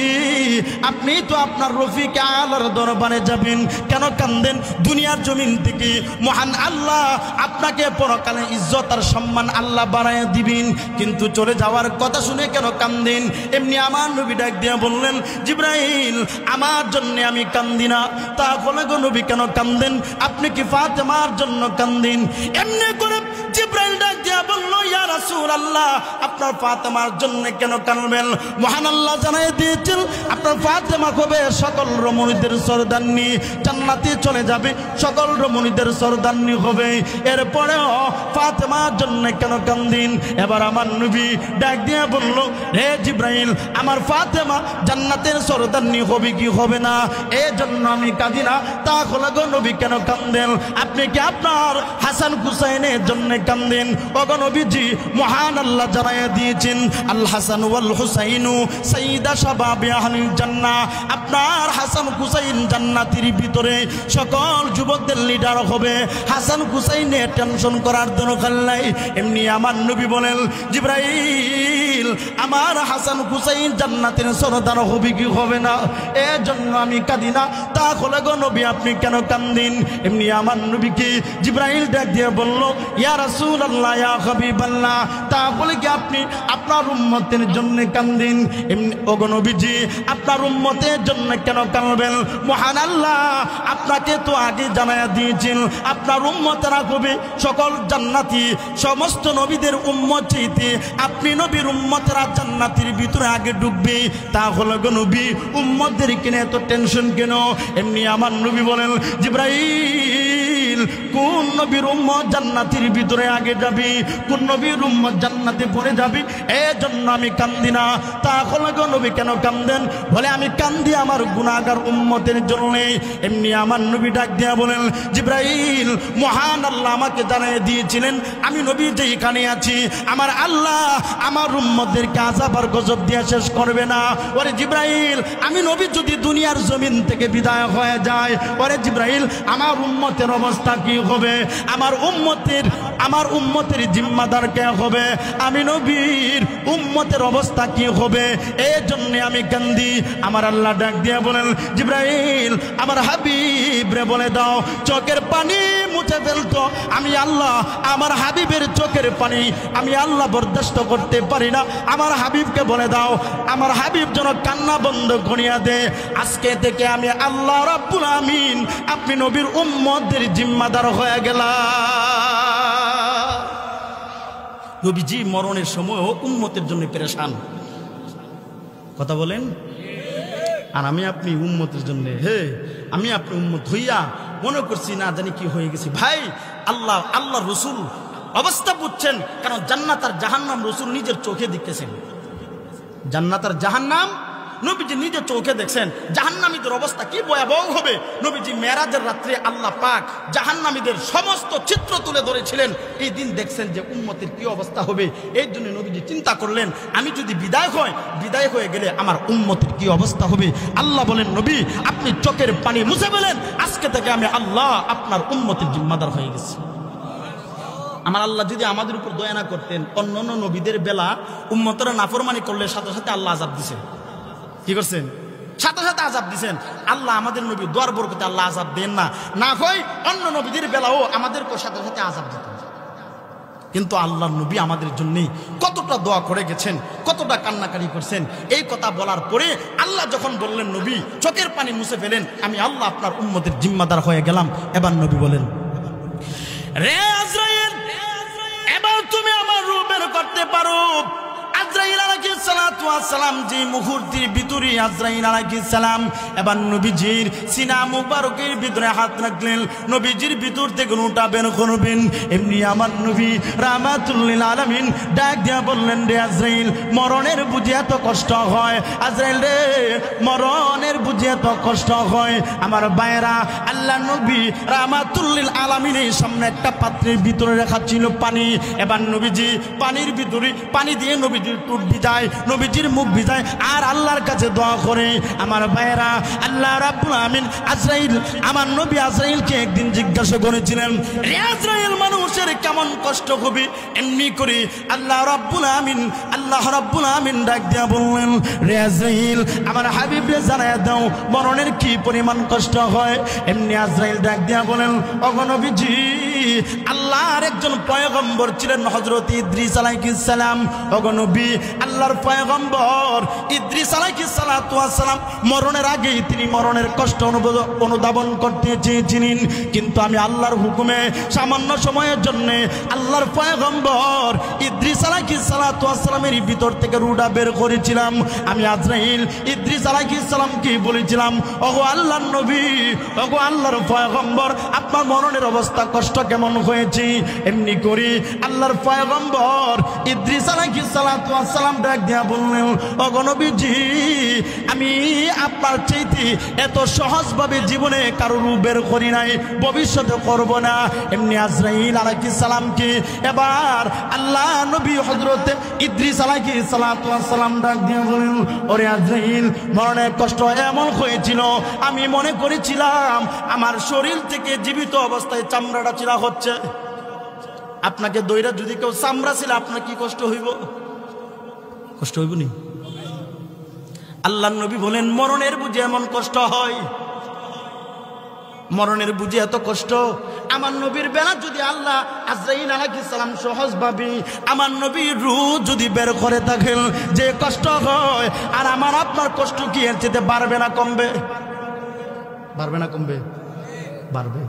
আপনি তো আপনার রফিক আলার দরবারে যাবেন, কেন কান্দেন? দুনিয়ার জমিন থেকে মহান আল্লাহ আপনাকে পরকালে ইজ্জত আর সম্মান আল্লাহ বাড়ায় দিবেন, কিন্তু চলে যাওয়ার কথা শুনে কেন কান্দেন? এমনি আমার নবী ডাক দিয়ে বললেন, জিব্রাইল, আমার জন্য আমি কান্দি না। তাহলে গো নবী কেন কান্দেন? আপনি কি ফাতেমার জন্য কান্দেন? এমনি করে জিব্রাইল ডাক দিয়ে বলল, ইয়া রাসূল রাসূলুল্লাহ আপনার ফাতেমার জন্য কেন কাঁদবেন? মহান আল্লাহ জানাই দিয়েছেন আপনার ফাতেমা হবে সকল রমণীদের সরদারনি, জান্নাতে চলে যাবে, সকল রমণীদের সরদারনি হবে। এরপরেও ফাতেমার জন্য কেন কান্দিন? এবার আমার নবী ডাক দিয়ে বলল, হে জিব্রাইল, আমার ফাতেমা জান্নাতের সরদারনি হবে কি হবে না, এই জন্য আমি কাঁদি না। তাহলে গো নবী কেন কান্দেন? আপনি কি আপনার হাসান হুসাইনের জন্য কান্দেন? ওগো নবীজি, মহান আল্লাহ জানাইয়া দিয়েছেন আল হাসান ওয়াল হুসাইনু সাইয়্যিদা শাবাবি আহলিল জান্নাহ। আপনার হাসান হুসাইন জান্নাতের ভিতরে সকল যুবকদের লিডার হবে। হাসান হুসাইনের টেনশন করার দরকার নাই। এমনি আমার নবী বলেন, জিব্রাইল, আমার হাসান হুসাইন জান্নাতের সরদার হবে কি হবে না, এই জন্য আমি কাঁদি না। তাহলে গো নবী আপনি কেন কান্দিন? এমনি আমার নবীকে জিব্রাইল ডাক দিয়ে বলল, ইয়া রাসূলুল্লাহ, ইয়া হাবিবাল্লাহ, তাহলে কি আপনি আপনার উম্মতের জন্য কান্দিন? এমনি ওগো নবীজি, আপনার উম্মতের জন্য কেন কাঁদবেন? মহান আল্লাহ আপনাকে তো আগে জানায়া দিয়েছেন আপনার উম্মতেরা হবে সকল জান্নাতি, সমস্ত নবীদের উম্মত চাইতে আপনি নবীর উম্মতেরা জান্নাতের ভিতরে আগে ঢুকবে। তাহলে গো নবী, উম্মতদের কিনে এত টেনশন কেন? এমনি আমার নবী বলেন, জিব্রাইল, কোন নবীর উম্মত জান্নাতের ভিতরে আগে যাবে, কোন নবীর উম্মত জান্নাতে পড়ে যাবে, এই জন্য আমি কান্দি না। তাহলে গো নবী কেন কান্দেন? বলে, আমি কান্দি আমার গুনাহগার উম্মতের জন্য। এমনি আমার নবী ডাক দিয়া বলেন, জিব্রাইল, মহান আল্লাহ আমাকে জানিয়ে দিয়েছিলেন আমি নবী যেখানে আছি আমার আল্লাহ আমার উম্মতদেরকে আযাব আর গজব দিয়ে শেষ করবে না। ওরে জিব্রাইল, আমি নবী যদি দুনিয়ার জমিন থেকে বিদায় হয়ে যায়, ওরে জিব্রাইল, আমার উম্মতের অবস্থা কি হবে? আমার উম্মতের জিম্মাদার কে হবে? আমি নবীর উম্মতের অবস্থা কি হবে? এই জন্য আমি কান্দি। আমার আল্লাহ ডাক দিয়ে বলেন, জিব্রাইল, আমার হাবিব রে বলে দাও চোখের পানি মুছে ফেলতো। আমি আল্লাহ আমার হাবিবের চোখের পানি আমি আল্লাহ বরদাস্ত করতে পারি না। আমার হাবিবকে বলে দাও আমার হাবিব যেন কান্না বন্ধ করিয়া দে। আজকে থেকে আমি আল্লাহ রাব্বুল আমিন আপনি নবীর উম্মতদের জিম্মাদার হয়ে গেলাম। নবীজি মরণের সময়ও উম্মতের জন্য পেরেশান। কথা বলেন? আর আমি আপনি উম্মতের জন্য, আমি আপনি উম্মত হইয়া মনে করছি না জানি কি হয়ে গেছি। ভাই, আল্লাহ রসুল অবস্থা বুঝছেন, কারণ জান্নাত আর জাহান্নাম রসুল নিজের চোখে দেখতেছেন। জান্নাত আর জাহান্নাম নবীজি নিজের চোখে দেখছেন। জাহান্নামীদের অবস্থা কি ভয়াবহ হবে। নবীজি মেরাজের রাত্রে আল্লাহ পাক জাহান্নামীদের সমস্ত চিত্র তুলে ধরেছিলেন। এই দিন দেখছেন যে উম্মতের কি অবস্থা হবে। এই জন্য নবীজি চিন্তা করলেন, আমি যদি বিদায় হয়ে গেলে আমার উম্মতের কি অবস্থা হবে। আল্লাহ বলেন, নবী আপনি চোখের পানি মুছে ফেলেন, আজকে থেকে আমি আল্লাহ আপনার উম্মতের জিম্মাদার হয়ে গেছি। আমার আল্লাহ যদি আমাদের উপর দয়া না করতেন, অন্যান্য নবীদের বেলা উম্মতরা নাফরমানি করলে সাথে সাথে আল্লাহ আযাব দিছে। কি করছেন? সাথে সাথে আযাব দিছেন। আল্লাহ আমাদের নবী দোয়ার বরকতে আল্লাহ আযাব দেন না, না হয় অন্য নবীদের বেলাও আমাদেরকে সাথে সাথে আযাব দিতেন। কিন্তু আল্লাহর নবী আমাদের জন্য কতটা দোয়া করে গেছেন, কতটা কান্নাকারি করছেন। এই কথা বলার পরে আল্লাহ যখন বললেন, নবী চোখের পানি মুছে ফেলেন, আমি আল্লাহ আপনার উম্মতের জিম্মাদার হয়ে গেলাম। এবার নবী বলেন, রে আজরাইল, এবার তুমি আমার রূহ বের করতে পারো। আজরাইল আলাইহিস সালাতু ওয়াস সালাম যে মুহূর্তের ভিতরে আজরাইল আলাইহিস সালাম এবার নবীজির সিনা মুবারকের ভিতরে হাত রাখলেন, নবীজির ভিতর থেকে রূহটা বের করবেন। এমনি আমার নবী রাহমাতুল লিল আলামিন ডাক দিয়া বললেন, রে আজরাইল, মরণের বুঝি এত কষ্ট হয়? আজরাইল রে, মরণের বুঝি এত কষ্ট হয়? আমার ভাইরা, আল্লাহ নবী রাহমাতুল লিল আলামিনের সামনে একটা পাত্রের ভিতরে রাখা ছিল পানি। এবার নবীজি পানির ভিতরে পানি দিয়ে নবীজির টুট ভিজায়, নবীজির মুখ ভিজায় আর আল্লাহর কাছে দোয়া করে। আমার ভাইরা, আল্লাহ রাব্বুল আমিন আজরাইল, আমার নবী আজরাইলকে একদিন জিজ্ঞাসা করেছিলেন, রে আজরাইল, মানুষের কেমন কষ্ট হবে? এমনি করে আল্লাহ রাব্বুল আমিন ডাক দিয়া বললেন, রে আজরাইল, আমার হাবিবরে জানায়া দাও মরণের কি পরিমাণ কষ্ট হয়। এমনি আজরাইল ডাক দিয়া বলেন, ওগো নবীজি, আল্লাহর একজন পয়গম্বর ছিলেন হযরত ইদ্রিস আলাইহিস সালাম। ওগো নবী, আল্লাহর পয়গম্বর পয়গম্বর ইদ্রিস আলাইহিস সালাতু ওয়াস সালাম মরণের আগেই তিনি মরণের কষ্ট অনুধাবন করতে চেয়েছিলেন, কিন্তু আমি আল্লাহর হুকুমে সামান্য সময়ের জন্য আল্লাহর পয়গম্বর ইদ্রিস আলাইহিস সালাতু ওয়াস সালামের ভিতর থেকে রুহটা বের করেছিলাম। আমি আজরাইল ইদ্রিস আলাইহিস সালামকে বলেছিলাম, ওগো আল্লাহর নবী, ওগো আল্লাহর পয়গম্বর, আপনার মরণের অবস্থা কষ্ট কেমন হয়েছে? এমনি করি আল্লাহর পয়গম্বর ইদ্রিস আলাইহিস সালাতু ওয়াস সালাম ডাক দিয়া বললেন, ওগো নবীজি, আমি আপনার চাইতে এত সহজভাবে জীবনে কারো রূপ বের করি নাই, ভবিষ্যতে করব না। এমনি আজরাইল আলাইহিস সালামকে এবার আল্লাহ নবী হযরত ইদ্রিস আলাইহিস সালাতু ওয়াস সালাম ডাক দিয়া বললেন, ওরে আজরাইল, মরণের কষ্ট এমন হয়েছিল আমি মনে করেছিলাম আমার শরীর থেকে জীবিত অবস্থায় চামড়াটা চিরা হচ্ছে। আপনাকে দইরা যদি কেউ চামড়া ছিল আপনার কি কষ্ট হইব? কষ্ট হইব নি? আল্লাহর নবী বলেন, মরণের বুঝে এমন কষ্ট হয়, মরণের বুঝে এত কষ্ট। আমার নবীর বেলা যদি আল্লাহ আজরাইল আলাইহিস সালাম সহজভাবে আমার নবীর রূহ যদি বের করে থাকেন, যে কষ্ট হয়, আর আমার আপনার কষ্ট কি এর চেয়ে বাড়বে না কমবে? বাড়বে না কমবে? বাড়বে,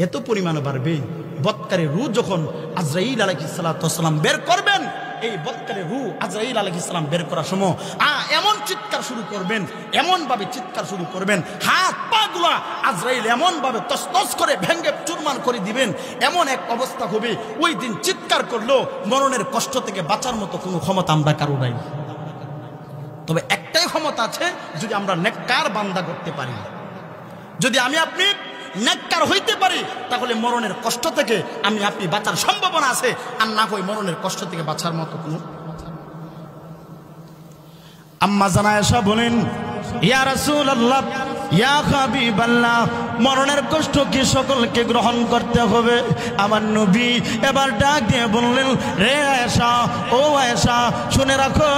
এত পরিমাণে বাড়বে। বৎকারে রূহ যখন আজরাইল আলাইহিস সালাতু ওয়াস সালাম বের করবেন, এই বৎকারে রূহ আজরাইল আলাইহিস সালাম বের করার সময় এমন চিৎকার শুরু করবেন, এমন ভাবে চিৎকার শুরু করবেন, হাত পা গুলা আজরাইল এমন ভাবে তসতস করে ভেঙ্গে চুরমার করে দিবেন, এমন এক অবস্থা হবে ওই দিন চিৎকার করলেও মরণের কষ্ট থেকে বাঁচার মতো কোনো ক্ষমতা আমরা কারো নাই। তবে একটাই ক্ষমতা আছে, যদি আমরা নেককার বান্দা করতে পারি, যদি আমি আপনি নেককার হইতে পারি, তাহলে মরণের কষ্ট থেকে আমি আপনি বাঁচার সম্ভাবনা আছে। আর না হয় মরণের কষ্ট থেকে বাঁচার মতো কোনো। আম্মা জান আয়েশা বলেন, ইয়া রাসূলুল্লাহ, ইয়া হাবিবাল্লাহ, মরণের কষ্ট কি সকলকে গ্রহণ করতে হবে? আমার নবী এবার ডাক দিয়ে বললেন, রে আয়েশা, ও আয়েশা, শুনে রাখো,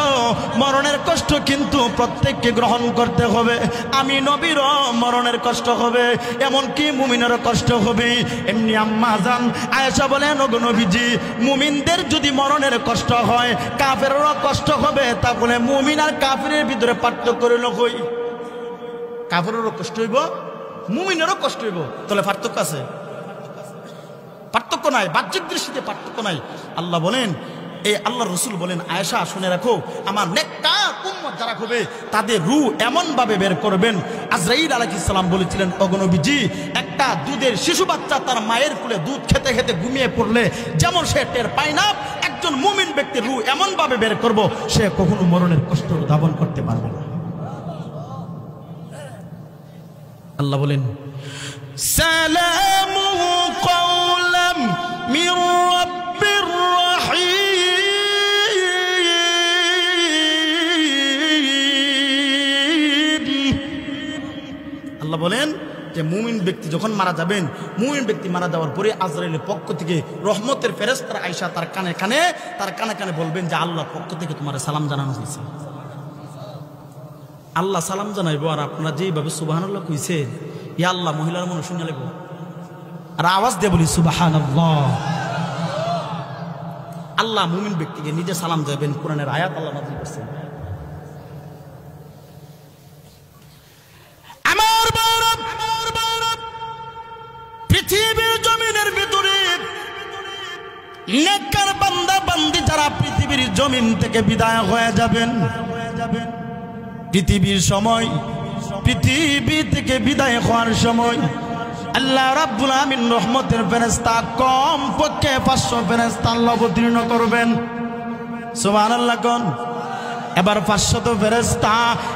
মরণের কষ্ট কিন্তু প্রত্যেককে গ্রহণ করতে হবে। আমি নবীরও মরণের কষ্ট হবে, এমনকি মুমিনেরও কষ্ট হবে। এমনি আম্মা জান আয়েশা বলেন, ওগো নবীজি, মুমিনদের যদি মরণের কষ্ট হয়, কাফেরেরও কষ্ট হবে, তাহলে মুমিন আর কাফেরের ভিতরে পার্থক্য রইল কই? কাফেরেরও কষ্ট হইব, মুমিনেরও কষ্ট হইব, তাহলে পার্থক্য আছে? পার্থক্য নাই, বাহ্যিক দৃষ্টিতে পার্থক্য নাই। আল্লাহ বলেন, এই আল্লাহর রাসূল বলেন, আয়েশা শুনে রাখো, আমার নেককার উম্মত যারা হবে তাদের রূহ এমন ভাবে বের করবেন। আজরাইল আলাইহিস সালাম বলেছিলেন, ওগো নবীজি, একটা দুধের শিশু বাচ্চা তার মায়ের কোলে দুধ খেতে খেতে ঘুমিয়ে পড়লে যেমন সে টের পায় না, একজন মুমিন ব্যক্তির রূহ এমন ভাবে বের করব, সে কখনো মরণের কষ্ট ধাবন করতে পারবে না। আল্লাহ বলেন, সালামু কওলাম মির রাব্বির রহিম। আল্লাহ বলেন যে মুমিন ব্যক্তি যখন মারা যাবেন, মুমিন ব্যক্তি মারা যাওয়ার পরে আজরাইলের পক্ষ থেকে রহমতের ফেরেশতারা আয়েশা তার কানে কানে বলবেন যে আল্লাহর পক্ষ থেকে তোমার সালাম জানানো হয়েছে। আল্লাহ সালাম জানাইব, আর আপনারা যেইভাবে সুবহানাল্লাহ কইছেন, ইয়া আল্লাহ, মহিলার মনে শুনে লাগবো, আর আওয়াজ দিয়ে বলি সুবহানাল্লাহ। আল্লাহ মুমিন ব্যক্তিকে নিজে সালাম যাবেন, কোরআনের আয়াত আল্লাহ নাযিল করেছেন। আমার পৃথিবীর জমিনের ভিতরে নেককার বান্দা বান্দি যারা পৃথিবীর জমিন থেকে বিদায় হয়ে যাবেন, পৃথিবীর সময়, পৃথিবী থেকে বিদায় হওয়ার সময় আল্লাহ রাব্বুল আমিন রহমতের ফেরেশতা কম পক্ষে 500 ফেরেশতা আল্লাহ অবতীর্ণ করবেন। সুবহানাল্লাহ কোন? এবার 500 ফেরেশতা,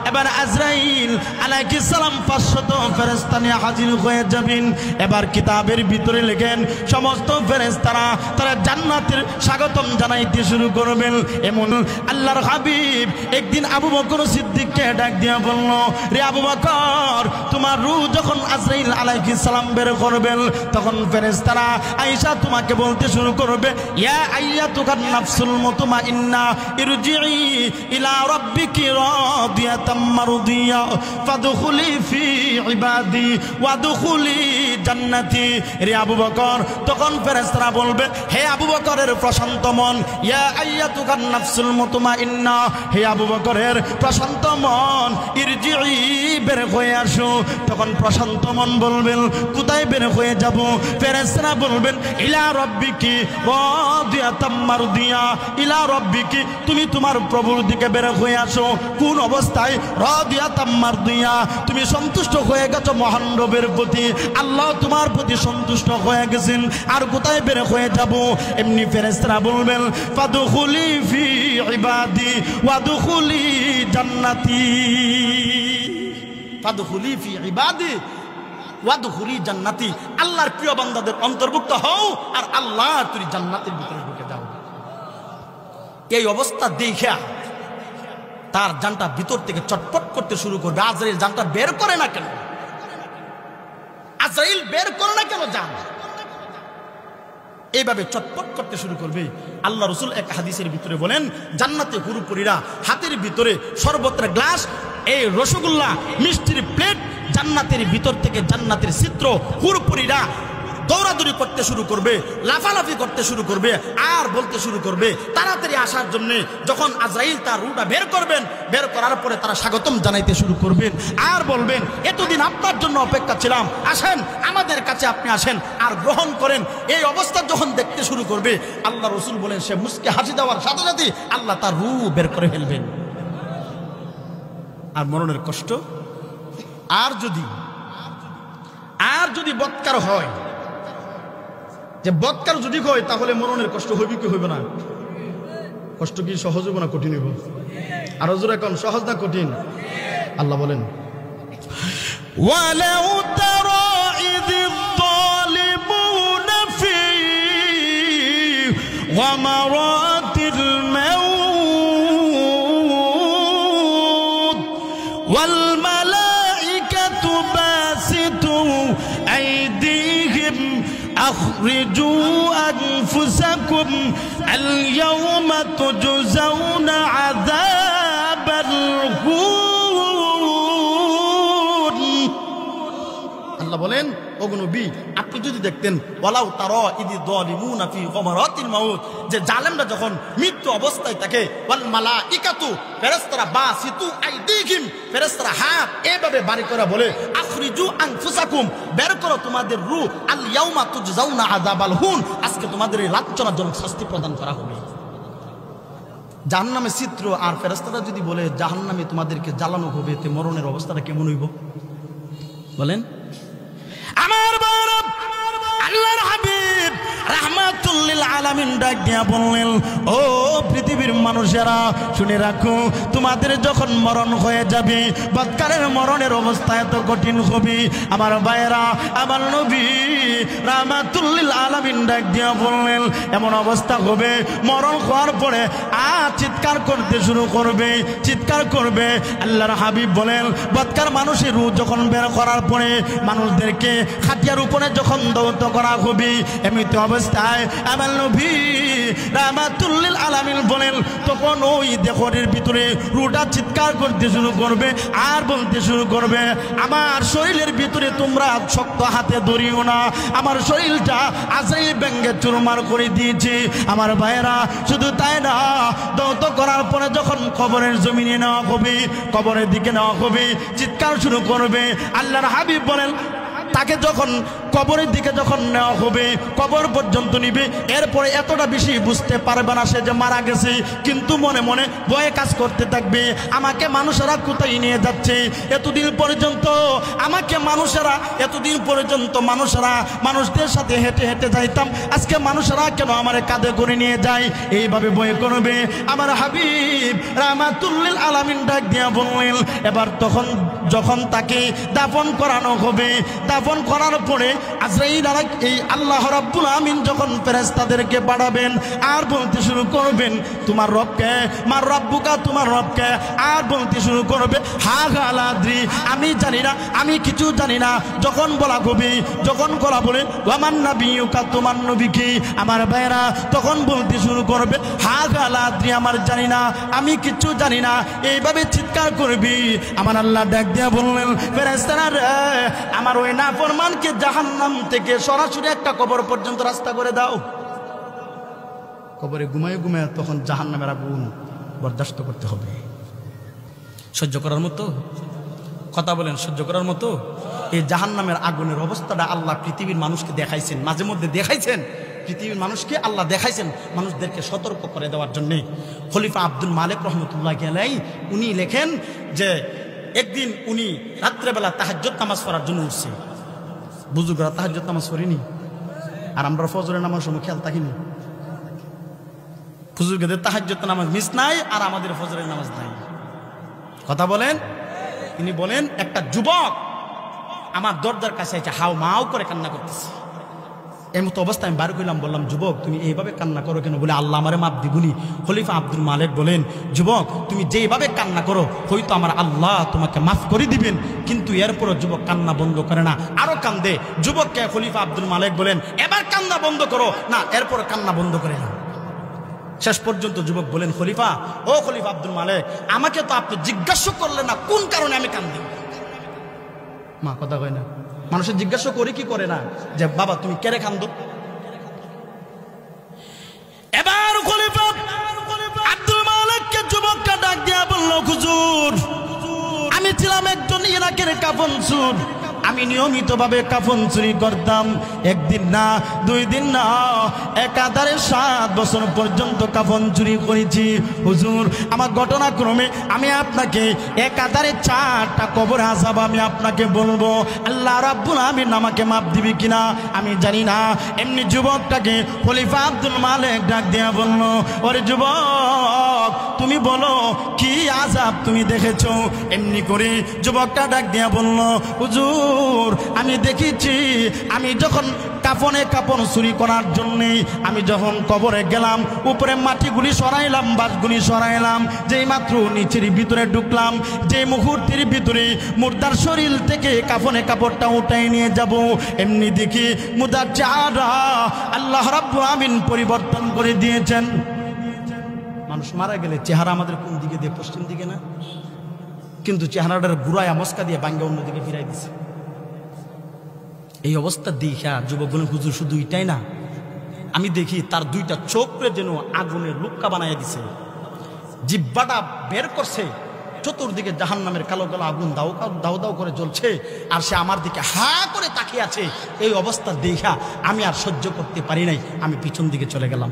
এবার আজরাইল আলাইহিস সালাম 500 ফেরেশতা নিয়ে হাজির হয়ে যাবেন। এবার কিতাবের ভিতরে লেখেন, সমস্ত ফেরেশতারা তারা জান্নাতের স্বাগতম জানাইতে শুরু করবেন। এমন আল্লাহর হাবিব একদিন আবু বকর সিদ্দিককে ডাক দিয়ে বলল, রে আবু বকর, তোমার রূহ যখন আজরাইল আলাইহিস সালাম বের করবেন, তখন ফেরেশতারা আয়েশা তোমাকে বলতে শুরু করবে, ইয়া আইয়াতুকান নাফসুল মুতমাইন্না ইরজিই ইলা ইলা রাব্বিকি রাদিয়াতাম মারদিয়া ফাদখুলি ফি ইবাদি ওয়াদখুলি জান্নাতি। রে আবু বকর, তখন ফেরেশতারা বলবে, হে আবু বকরের প্রশান্ত মন, ইয়া আইয়াতুকান নাফসুল মুতমাইন্না, হে আবু বকরের প্রশান্ত মন, ইরজিই, বের হয়ে আসো। তখন প্রশান্ত মন বলবেন, কোথায় বের হয়ে যাব? ফেরেশতারা বলবেন, ইলা রাব্বিকি রাদিয়াতাম মারদিয়া, ইলা রাব্বিকি, তুমি তোমার প্রভুর দিকে বের হয়ে আসো। কোন অবস্থায়? রাদিয়াতাম মারদিয়া, তুমি সন্তুষ্ট হয়ে গেছো মহান রবের প্রতি, আল্লাহ তোমার প্রতি সন্তুষ্ট হয়ে গেছেন। আর কোথায় বের হয়ে যাব? এমনি ফেরেশতারা বলবেন, ফাদখুলি ফি ইবাদি ওয়াদখুলি জান্নাতি, ফাদখুলি ফি ইবাদি ওয়াদখুলি জান্নাতি, আল্লাহর প্রিয় বান্দাদের অন্তর্ভুক্ত হও আর আল্লাহ তুমি জান্নাতের ভিতরে ঢুকে যাও। এই অবস্থা দেখা তার জানটা ভিতর থেকে চটপট করতে শুরু করবে। আজরাইল জানটা বের করে না কেন? আজরাইল বের করে না কেন জান? এইভাবে চটপট করতে শুরু করবে। আল্লাহ রসুল এক হাদিসের ভিতরে বলেন, জান্নাতে হুরুপুরীরা হাতের ভিতরে শরবতের গ্লাস, এই রসগোল্লা, মিষ্টির প্লেট, জান্নাতের ভিতর থেকে জান্নাতের চিত্র, হুরুপুরীরা দৌড়াদৌড়ি করতে শুরু করবে, লাফালাফি করতে শুরু করবে, আর বলতে শুরু করবে তাড়াতাড়ি আসার জন্য। যখন আজরাইল তার রুটা বের করবেন, বের করার পরে তারা স্বাগতম জানাইতে শুরু করবেন আর বলবেন, এতদিন আপনার জন্য অপেক্ষা ছিলাম, আসেন আমাদের কাছে আপনি আসেন আর গ্রহণ করেন। এই অবস্থা যখন দেখতে শুরু করবে, আল্লাহ রসুল বলেন, সে মুচকে হাসি দেওয়ার সাথে সাথে আল্লাহ তার রু বের করে ফেলবেন। আর মরণের কষ্ট, আর যদি বৎকার হয়, যে বৎকার যদি হয়, তাহলে মরণের কষ্ট হইবে কি হইবে না? কষ্ট কি সহজ হইব না কঠিন হইব? আরো জোরে কোন, সহজ না কঠিন? আল্লাহ বলেন, ওয়ালাউ তারা ইযিয যালিমুনা ফি গামারাতিল মাউত ওয়াল মালাইকাতু বাসিতু আইদিহিম أخرجوا أنفسكم اليوم تجزون عذاب الهون। আল্লাহ বলেন, ওগো নবী, আপনি যদি দেখতেন, ওয়ালাউ তারা ইযিয যালিমুনা ফি গামারাতিল মাউত, যে জালেমরা যখন মৃত্যু অবস্থায় থাকে, ওয়াল মালাইকাতু, ফেরেশতারা বাসিতু আইদিহিম, ফেরেশতারা হাত এভাবে বাড়ি করে বলে, আখরিজু আনফুসাকুম, বের করো তোমাদের রূহ, আল ইয়াউমা তুজজাউনা আযাবাল হুন, আজকে তোমাদের এই লাঞ্ছনাজনক শাস্তি প্রদান করা হবে। জাহান্নামের চিত্র, আর ফেরেশতারা যদি বলে জাহান্নামে তোমাদেরকে জ্বালানো হবে, তে মরণের অবস্থাটা কেমন হইব বলেন? আমার বাবা আল্লাহর হাবিব রাহমাতুল লিল আলামিন ডাক দিয়া বললেন, ও পৃথিবীর মানুষেরা, শুনে রাখো, তোমাদের যখন মরণ হয়ে যাবে, বৎকারের মরণের অবস্থা এত কঠিন হবে। আমার ভাইয়েরা, আমার নবী রাহমাতুল লিল আলামিন ডাক দিয়া বললেন, এমন অবস্থা হবে, মরণ হওয়ার পরে চিৎকার করতে শুরু করবে, চিৎকার করবে। আল্লাহর হাবিব বলেন, বৎকার মানুষের রূহ যখন বের করার পরে মানুষদেরকে খাটিয়ার উপরে যখন দৌত করা হবে, এমনিতে অবস্থায় আমার নবী রাহমাতুল লিল আলামিন বলেন, তখন ওই দেহরের ভিতরে রূহটা চিৎকার করতে শুরু করবে আর বলতে শুরু করবে, আমার শরীরের ভিতরে তোমরা শক্ত হাতে ধরিও না, আমার শরীরটা আজরাইল ভেঙে চুরমার করে দিয়েছে। আমার ভাইয়েরা, শুধু তাই না, দৌত করার পরে যখন কবরের জমিনে নেওয়া হবে, কবরের দিকে নেওয়া হবে, চিৎকার শুরু করবে। আল্লাহর হাবিব বলেন, তাকে যখন কবরের দিকে যখন নেওয়া হবে, কবর পর্যন্ত নিবে, এরপরে এতটা বেশি বুঝতে পারবে না সে যে মারা গেছে, কিন্তু মনে মনে ভয়ে কাজ করতে থাকবে, আমাকে মানুষেরা কোথায় নিয়ে যাচ্ছে, এতদিন পর্যন্ত আমাকে মানুষেরা, এতদিন পর্যন্ত মানুষেরা মানুষদের সাথে হেঁটে হেঁটে যাইতাম, আজকে মানুষেরা কেন আমার কাঁধে করে নিয়ে যায়, এইভাবে ভয় করবে। আমার হাবিব রাহমাতুল লিল আলামিন ডাক দিয়া বললেন, এবার তখন যখন তাকে দাফন করানো হবে, দাফন করার পরে আজরাইল এই আল্লাহ রাব্বুল আমিন যখন ফেরেশতাদেরকে পাঠাবেন আর বলতে শুরু করবেন তোমার রবকে, মার রব্বুকা, তোমার রবকে, আর বলতে শুরু করবে হা গালাদ্রি, আমি জানি না, আমি কিছু জানি না। যখন বলা হবে, যখন বলা বলে ওয়ামান নাবিয়ুকা, তোমার নবী কি, আমার ভাইরা তখন বলতে শুরু করবে হা গালাদ্রি, আমার জানি না, আমি কিছু জানি না। এইভাবে চিৎকার করবি। আমার আল্লাহ ডাক দিয়া বললেন ফেরেশতারা রে, আমার ওই নাফরমানকে জাহান্নাম থেকে সরাসরি একটা কবর পর্যন্ত রাস্তা করে দাও। কবরে ঘুমায় ঘুমায় তখন জাহান্নামের আগুন বরদাস্ত করতে হবে। সহ্য করার মতো কথা বলেন, সহ্য করার মতো? এই জাহান্নামের আগুনের অবস্থাটা আল্লাহ পৃথিবীর মানুষকে দেখাইছেন, মাঝে মধ্যে দেখাইছেন, পৃথিবীর মানুষকে আল্লাহ দেখাইছেন মানুষদেরকে সতর্ক করে দেওয়ার জন্যে। খলিফা আব্দুল মালিক রহমতুল্লাহ আলাইহি উনি লেখেন যে একদিন উনি রাত্রেবেলা তাহাজ্জুদ নামাজ পড়ার জন্য উঠছে। বুজুর্গরা তাহাজ্জুদ নামাজ পড়িনি, আর আমরা ফজরের নামাজ সময় খেয়াল থাকিনি। বুজুর্গদের তাহাজ্জুদ নামাজ মিস নাই, আর আমাদের ফজরের নামাজ নাই। কথা বলেন। তিনি বলেন একটা যুবক আমার দরজার কাছে এসে হাও মাও করে কান্না করতেছে। এই মতো অবস্থায় আমি বার করলাম, বললাম যুবক তুমি এইভাবে কান্না করো কেন? বলে আল্লাহ আমারে মাপ দিবনি। খলিফা আব্দুল মালিক বলেন যুবক তুমি যেভাবে কান্না করো হয়তো আমার আল্লাহ তোমাকে মাফ করে দিবেন, কিন্তু এরপরও যুবক কান্না বন্ধ করে না, আরো কান্দে। যুবককে খলিফা আব্দুল মালিক বলেন এবার কান্না বন্ধ করো না, এরপর কান্না বন্ধ করে না। শেষ পর্যন্ত যুবক বলেন খলিফা, ও খলিফা আব্দুল মালিক, আমাকে তো আপনি জিজ্ঞাসা করলেন না কোন কারণে আমি কান্দি। মা কথা কয় না, মানুষের জিজ্ঞাসা করে কি করে না যে বাবা তুমি কেড়ে কান্দো। এবার খলিফা আব্দুল মালিককে যুবকটা ডাক দিয়া বলল হুজুর, আমি ছিলাম একজন ইরাকের কাফন চোর, আমি নিয়মিতভাবে কাফন চুরি করতাম। একদিন না, 2 দিন না, একাধারে 7 বছর পর্যন্ত কাফন চুরি করেছি। হুজুর আমার ঘটনাক্রমে আমি আপনাকে একাধারে 4টা কবর আযাব আমি আপনাকে বলবো, আল্লাহ রাব্বুল আমিন আমাকে মাপ দিবে কিনা আমি জানি না। এমনি যুবকটাকে খলিফা আব্দুল মালিক ডাক দিয়া বলল, ওরে যুবক তুমি বলো কি আযাব তুমি দেখেছো? এমনি করে যুবকটা ডাক দিয়া বলল, হুজুর আমি দেখেছি, আমি যখন কাফন চুরি করার জন্যে আমি যখন কবরে গেলাম, উপরে মাটিগুলি সরাইলাম, বাঁশগুলি সরাইলাম, যেই মাত্র নিচের ভিতরে ঢুকলাম, যে মুহূর্তের ভিতরে মুর্দার শরীর থেকে কাপড়টা উঠাই নিয়ে যাব, এমনি দেখি মুর্দার চেহারা আল্লাহ রাব্বুল আমিন পরিবর্তন করে দিয়েছেন। মানুষ মারা গেলে চেহারা আমাদের কোন দিকে দিয়ে? পশ্চিম দিকে না, কিন্তু চেহারাটার গুড়ায় মস্কা দিয়ে বাঙ্গা অন্যদিকে ফিরাই দিছে। এই অবস্থা দেখা যুবক বলেন হুজুর শুধু এটাই না, আমি দেখি তার 2টা চোখে যেন আগুনের লুক্কা বানাইয়া দিছে, জিহ্বাটা বের করছে, চতুর্দিকে জাহান্নামের কালো কালো আগুন দাও দাও দাও করে জ্বলছে, আর সে আমার দিকে হা করে তাকিয়ে আছে। এই অবস্থা দেখা আমি আর সহ্য করতে পারি নাই, আমি পিছন দিকে চলে গেলাম।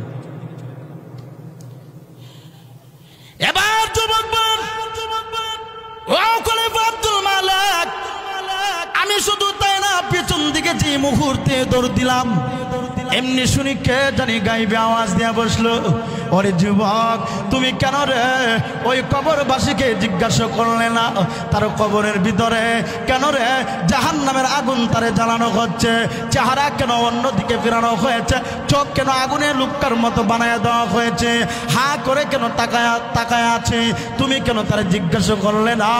এবার যুবক আমি শুধু তাই না, পিছন দিকে যে মুহূর্তে দৌড় দিলাম, এমনি শুনি কে জানি গাইবে আওয়াজ দিয়া বসলো, ওরে যুবক তুমি কেন রে ওই কবরবাসীকে জিজ্ঞাসা করলে না তার কবরের ভিতরে কেন রে জাহান্নামের আগুন তারে জ্বালানো হচ্ছে, চেহারা কেন অন্যদিকে ফেরানো হয়েছে, চোখ কেন আগুনের লুক্কার মতো বানায় দেওয়া হয়েছে, হা করে কেন তাকায় আছে, তুমি কেন তারে জিজ্ঞাসা করলে না?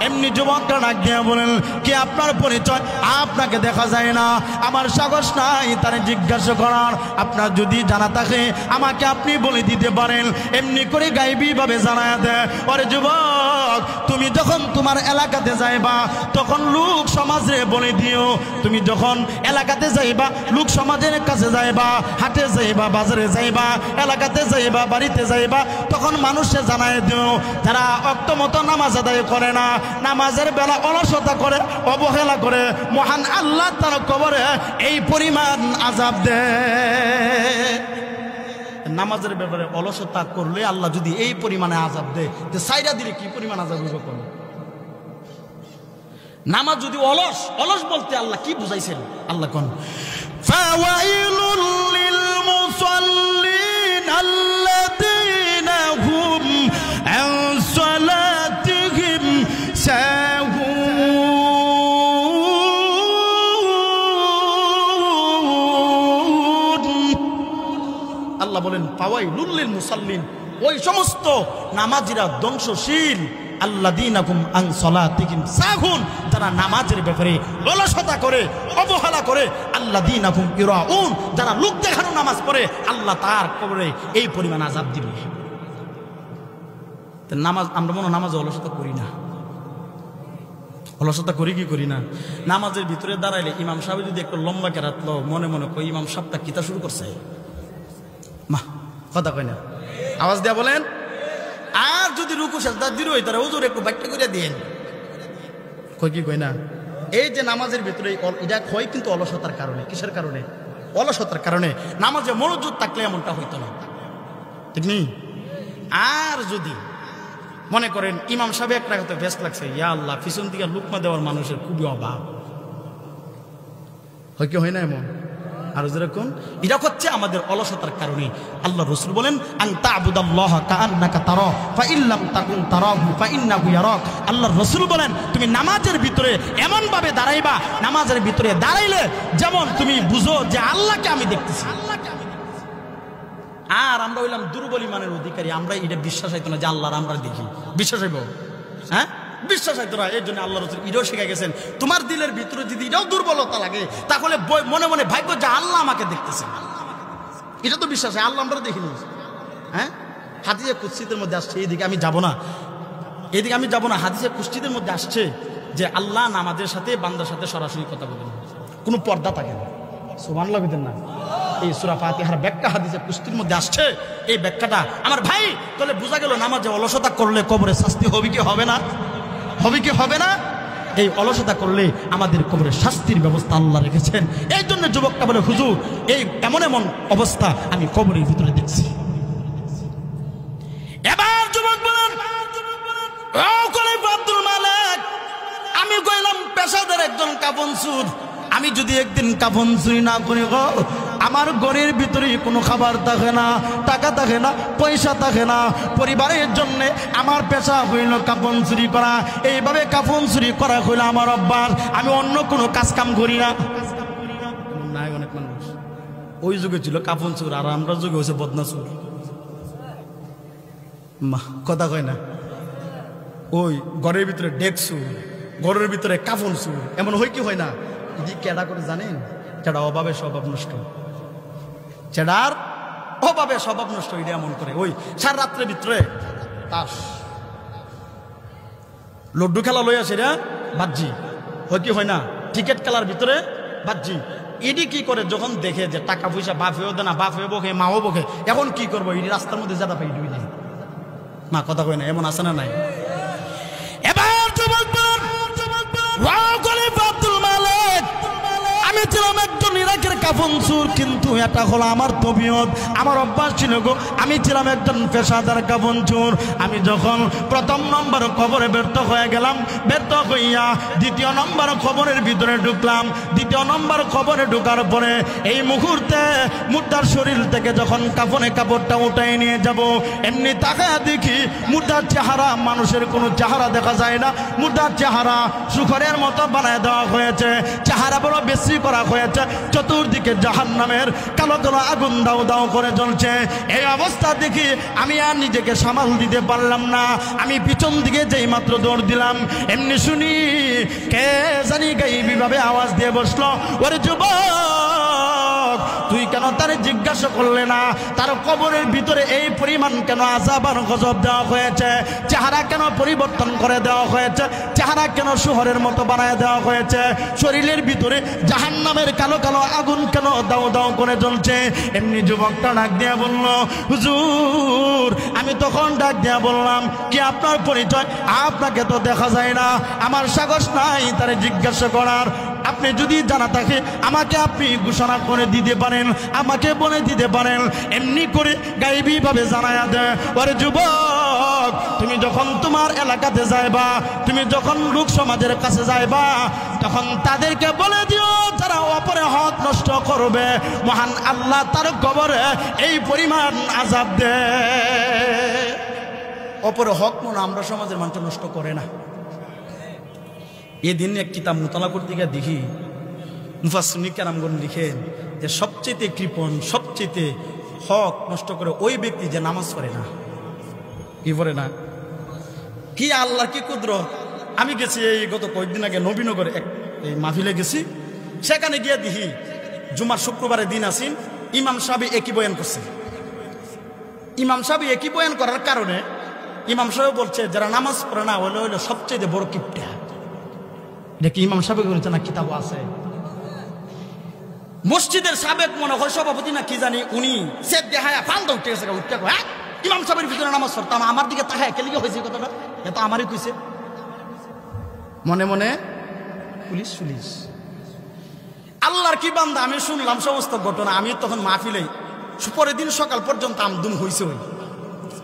এমনি যুবকরা ডাক দিয়ে বলেন কি আপনার পরিচয়? আপনাকে দেখা যায় না, আমার সাহস নাই তারে জিজ্ঞাসা করার, আপনার যদি জানা থাকে আমাকে আপনি বলে দিতে পারেন। এমনি করে গাইবি ভাবে জানায় দেয়, ওরে যুবক তুমি যখন তোমার এলাকাতে যাইবা তখন লোক সমাজে বলে দিও, তুমি যখন এলাকাতে যাইবা, লোক সমাজের কাছে যাইবা, হাটে যাইবা, বাজারে যাইবা, এলাকাতে যাইবা, বাড়িতে যাইবা, তখন মানুষে জানায় দিও যারা অক্ত মতো নামাজ আদায় করে না, নামাজের বেলা অলসতা করে, অবহেলা করে, মহান আল্লাহ তার কবরে এই পরিমাণ আযাব দেয়। নামাজের ব্যাপারে অলসতা করলে আল্লাহ যদি এই পরিমাণে আযাব দেয়, তো সাইরা দিলে কি পরিমাণ আযাব হবে? কোন নামাজ যদি অলস বলতে আল্লাহ কি বুঝাইছেন? আল্লাহ কোন ফাওয়াইলুল লিল মুসাল্লিন আল্লাযীনা হুম আন সালাতিহিম সাহুন। ফাওয়াইলুল লিল মুসাল্লিন, ওই সমস্ত নামাজিরা ধ্বংসশীল, আল্লাযীনাকুম আন সালাতিহিম সাহুন, যারা নামাজের ব্যাপারে অলসতা করে, অবহেলা করে, আল্লাযীনাকুম ইরাউন, যারা লোক দেখানো নামাজ পড়ে, আল্লাহ তার কবরে এই পরিমাণ আযাব দিবে। তো নামাজ, আমরা মনে নামাজে অলসতা করি না, অলসতা করি কি করি না? নামাজের ভিতরে দাঁড়াইলে ইমাম সাহেব যদি একটু লম্বা কেরাত লো, মনে মনে কই ইমাম সাহেবটা কিতা শুরু করছে, মা কথা কয় না, আওয়াজ দেয়া বলেন। আর যদি রুকু সাজদা দিল তারা হুজুর একটু ব্যাখ্যা করে দেন, কই কি কই না? এই যে নামাজের ভিতরে এটা হয় কিন্তু অলসতার কারণে। কিসের কারণে? অলসতার কারণে। নামাজে মনোযোগ থাকলে এমনটা হইতো না, ঠিক নেই? আর যদি মনে করেন ইমাম সাহেব একটা কথা ব্যস্ত লাগছে, ইয়া আল্লাহ, পিছন দিকে লুকমা দেওয়ার মানুষের খুবই অভাব, হয় কি হয় না এমন? আর যেরকম এটা হচ্ছে আমাদের অলসতার কারণে। আল্লাহ রাসূল বলেন, আন তা'বুদাল্লাহা কাআন্নাকা তারা ফা ইল্লাম তাকুন তারাহু ফা ইন্নাহু ইয়ারাক। আল্লাহ রাসূল বলেন, তুমি নামাজের ভিতরে এমন ভাবে দাঁড়াইবা, নামাজের ভিতরে দাঁড়াইলে যেমন তুমি বুঝো যে আল্লাহকে আমি দেখতেছি। আর আমরা হইলাম দুর্বল ইমানের অধিকারী, আমরা এটা বিশ্বাস হইতো না যে আল্লাহর আমরা দেখি। বিশ্বাস হইব? হ্যাঁ, বিশ্বাস হইতো না। এই জন্য আল্লাহ রাসূল এটাও শিখে গেছেন, তোমার দিলের ভিতরে যদি এটাও দুর্বলতা লাগে, তাহলে মনে মনে ভাববো যে আল্লাহ আমাকে দেখতেছে। এটা তো বিশ্বাস হয়, আল্লাহ আমরা দেখিনি। হ্যাঁ, হাদিসে কুদসিদের মধ্যে আসছে, এইদিকে আমি যাব না, এদিকে আমি যাব না, হাদিসে কুদসিদের মধ্যে আসছে যে আল্লাহ নামাজের সাথে বান্দার সাথে সরাসরি কথা বলেন, কোনো পর্দা থাকে না। সুবহানাল্লাহ বলেন না? এই সূরা ফাতিহার ব্যাখ্যা হাদিসে কুদসির মধ্যে আসছে। এই ব্যাখ্যাটা আমার ভাই, তাহলে বোঝা গেল নামাজে অলসতা করলে কবরে শাস্তি হবে কি হবে না? হবে কি হবে না? এই অলসতা করলে আমাদের কবরে শাস্তির ব্যবস্থা আল্লাহ রেখেছেন। এই জন্য যুবকটা বলে, হুজুর এই এমন এমন অবস্থা আমি কবরের ভিতরে দেখছি। এবার যুবক বলেন, ও খলিফা আব্দুল মালিক, আমি কইলাম পেশাদার একজন কাফন চোর, আমি যদি একদিন কাফন চুরি না করি গো, আমার ঘরের ভিতরে কোনো খাবার থাকে না, টাকা থাকে না, পয়সা থাকে না, পরিবারের জন্য আমার পেশা হইল কাফন চুরি করা। এইভাবে কাফন চুরি করা হইল আমার অভ্যাস, আমি অন্য কোনো কাজ কাম করি না। নাই অনেক মানুষ ওই যুগে ছিল কাফন চোর, আর আমরা যুগে হয়েছে বদনা চোর। মা কথা কয় না? ওই ঘরের ভিতরে ডেক চুর, ঘরের ভিতরে কাফন চুর, এমন হয় কি হয় না? কেডা করে জানেন? চেডা অভাবে স্বভাব নষ্ট, চেডার অভাবে স্বভাব নষ্ট, এটা এমন করে। ওই সারা রাত্রের ভিতরে তাস লড্ডু খেলা লই আসে রে বাজ্জি, হয় কি হয় না? ক্রিকেট খেলার ভিতরে বাজ্জি। ইডি কি করে যখন দেখে যে টাকা পয়সা বাপ হয়েও দেয় না, বাপ হয়ে বকে, মাও বকে, এখন কি করবো? ইডি রাস্তার মধ্যে যাদা পাই ডুবি নেই। মা কথা কয় না? এমন আছে না নাই? এবার আমি ছিলাম একজন ইরাকের কাফন চোর, কিন্তু এটা হলো আমার তবিয়ত, আমার অভ্যাস ছিল গো। আমি ছিলাম একজন পেশাদার কাফন চোর। আমি যখন প্রথম নম্বর খবরে ব্যর্থ হয়ে গেলাম, ব্যর্থ হইয়া দ্বিতীয় নম্বর খবরের ভিতরে ঢুকলাম। দ্বিতীয় নম্বর খবরে ঢুকার পরে এই মুহূর্তে মুর্দার শরীর থেকে যখন কাফনে কাপড়টা উঠাই নিয়ে যাব, এমনি তাকায় দেখি মুর্দার চেহারা, মানুষের কোনো চেহারা দেখা যায় না। মুর্দার চেহারা শুকরের মতো বানায় দেওয়া হয়েছে, চেহারা বড় বেশি করা হয়েছে, চতুর্দিকে জাহান্নামের কালো কালো আগুন দাও দাও করে জ্বলছে। এই অবস্থা দেখি আমি আর নিজেকে সামাল দিতে পারলাম না। আমি পিছন দিকে যেই মাত্র দৌড় দিলাম, এমনি শুনি কে জানি গাইবি ভাবে আওয়াজ দিয়ে বসলো, ওরে যুবক, তুই কেন তারে জিজ্ঞাসা করলে না তার কবরের ভিতরে এই পরিমাণ কেন আযাব আর গজব দেওয়া হয়েছে? চেহারা কেন পরিবর্তন করে দেওয়া হয়েছে? চেহারা কেন শহরের মতো বানায় দেওয়া হয়েছে? শরীরের ভিতরে জাহান্নামের কালো কালো আগুন কেন দাও দাও করে জ্বলছে? এমনি যুবকটা ডাক দিয়া বলল, হুজুর। আমি তখন ডাক দিয়া বললাম, কি আপনার পরিচয়? আপনাকে তো দেখা যায় না, আমার সাহস নাই তারে জিজ্ঞাসা করার। আপনি যদি জানা থাকে আমাকে আপনি ঘোষণা করে দিতে পারেন, আমাকে বলে দিতে পারেন। এমনি করে গায়েবী ভাবে জানায়া দেয়, ওরে যুবক, তুমি যখন তোমার এলাকাতে যাইবা, তুমি যখন লোক সমাজের কাছে যাইবা, তখন তাদেরকে বলে দিও যারা অপরে হক নষ্ট করবে, মহান আল্লাহ তার কবরে এই পরিমাণ আযাব দেয়। অপরে হক মনে আমরা সমাজের মানুষ নষ্ট করে না। এদিন এক কিতাব মোতালা করতে গিয়ে দেখি মুফাসসিরিন কেরামগণ লিখেন যে সবচেয়ে কৃপণ, সবচেয়ে হক নষ্ট করে ওই ব্যক্তি যে নামাজ পড়ে না, কি পড়ে না। কি আল্লাহর কি কুদরত। আমি গেছি এই গত কয়েকদিন আগে নবীনগরে এই মাহফিলে গেছি, সেখানে গিয়ে দেখি জুমার শুক্রবারের দিন আসিন ইমাম সাহেব একই বয়ান করছে। ইমাম সাহেব একই বয়ান করার কারণে ইমাম সাহেব বলছে যারা নামাজ পড়ে না হইলে হইলো সবচেয়ে বড় কিপটা। এটা কি ইমাম সাহেব বলছে না কিতাব আছে। মসজিদের সাবেক মনে হয় সভাপতি না কি জানি, উনি সেট দেখায় ফালদা উঠে গেছে, উঠতে হ্যাঁ ইমাম সাহেবের ভিতরে নামাজ পড়তাম, আমার দিকে তাকায় কেলিকে হয়েছে কথাটা, এটা আমারই কইছে। মনে মনে পুলিশ পুলিশ। আল্লাহর কি বান্দা, আমি শুনলাম সমস্ত ঘটনা। আমি তখন মাহফিলে পরের দিন সকাল পর্যন্ত আমদুম হইছে ওই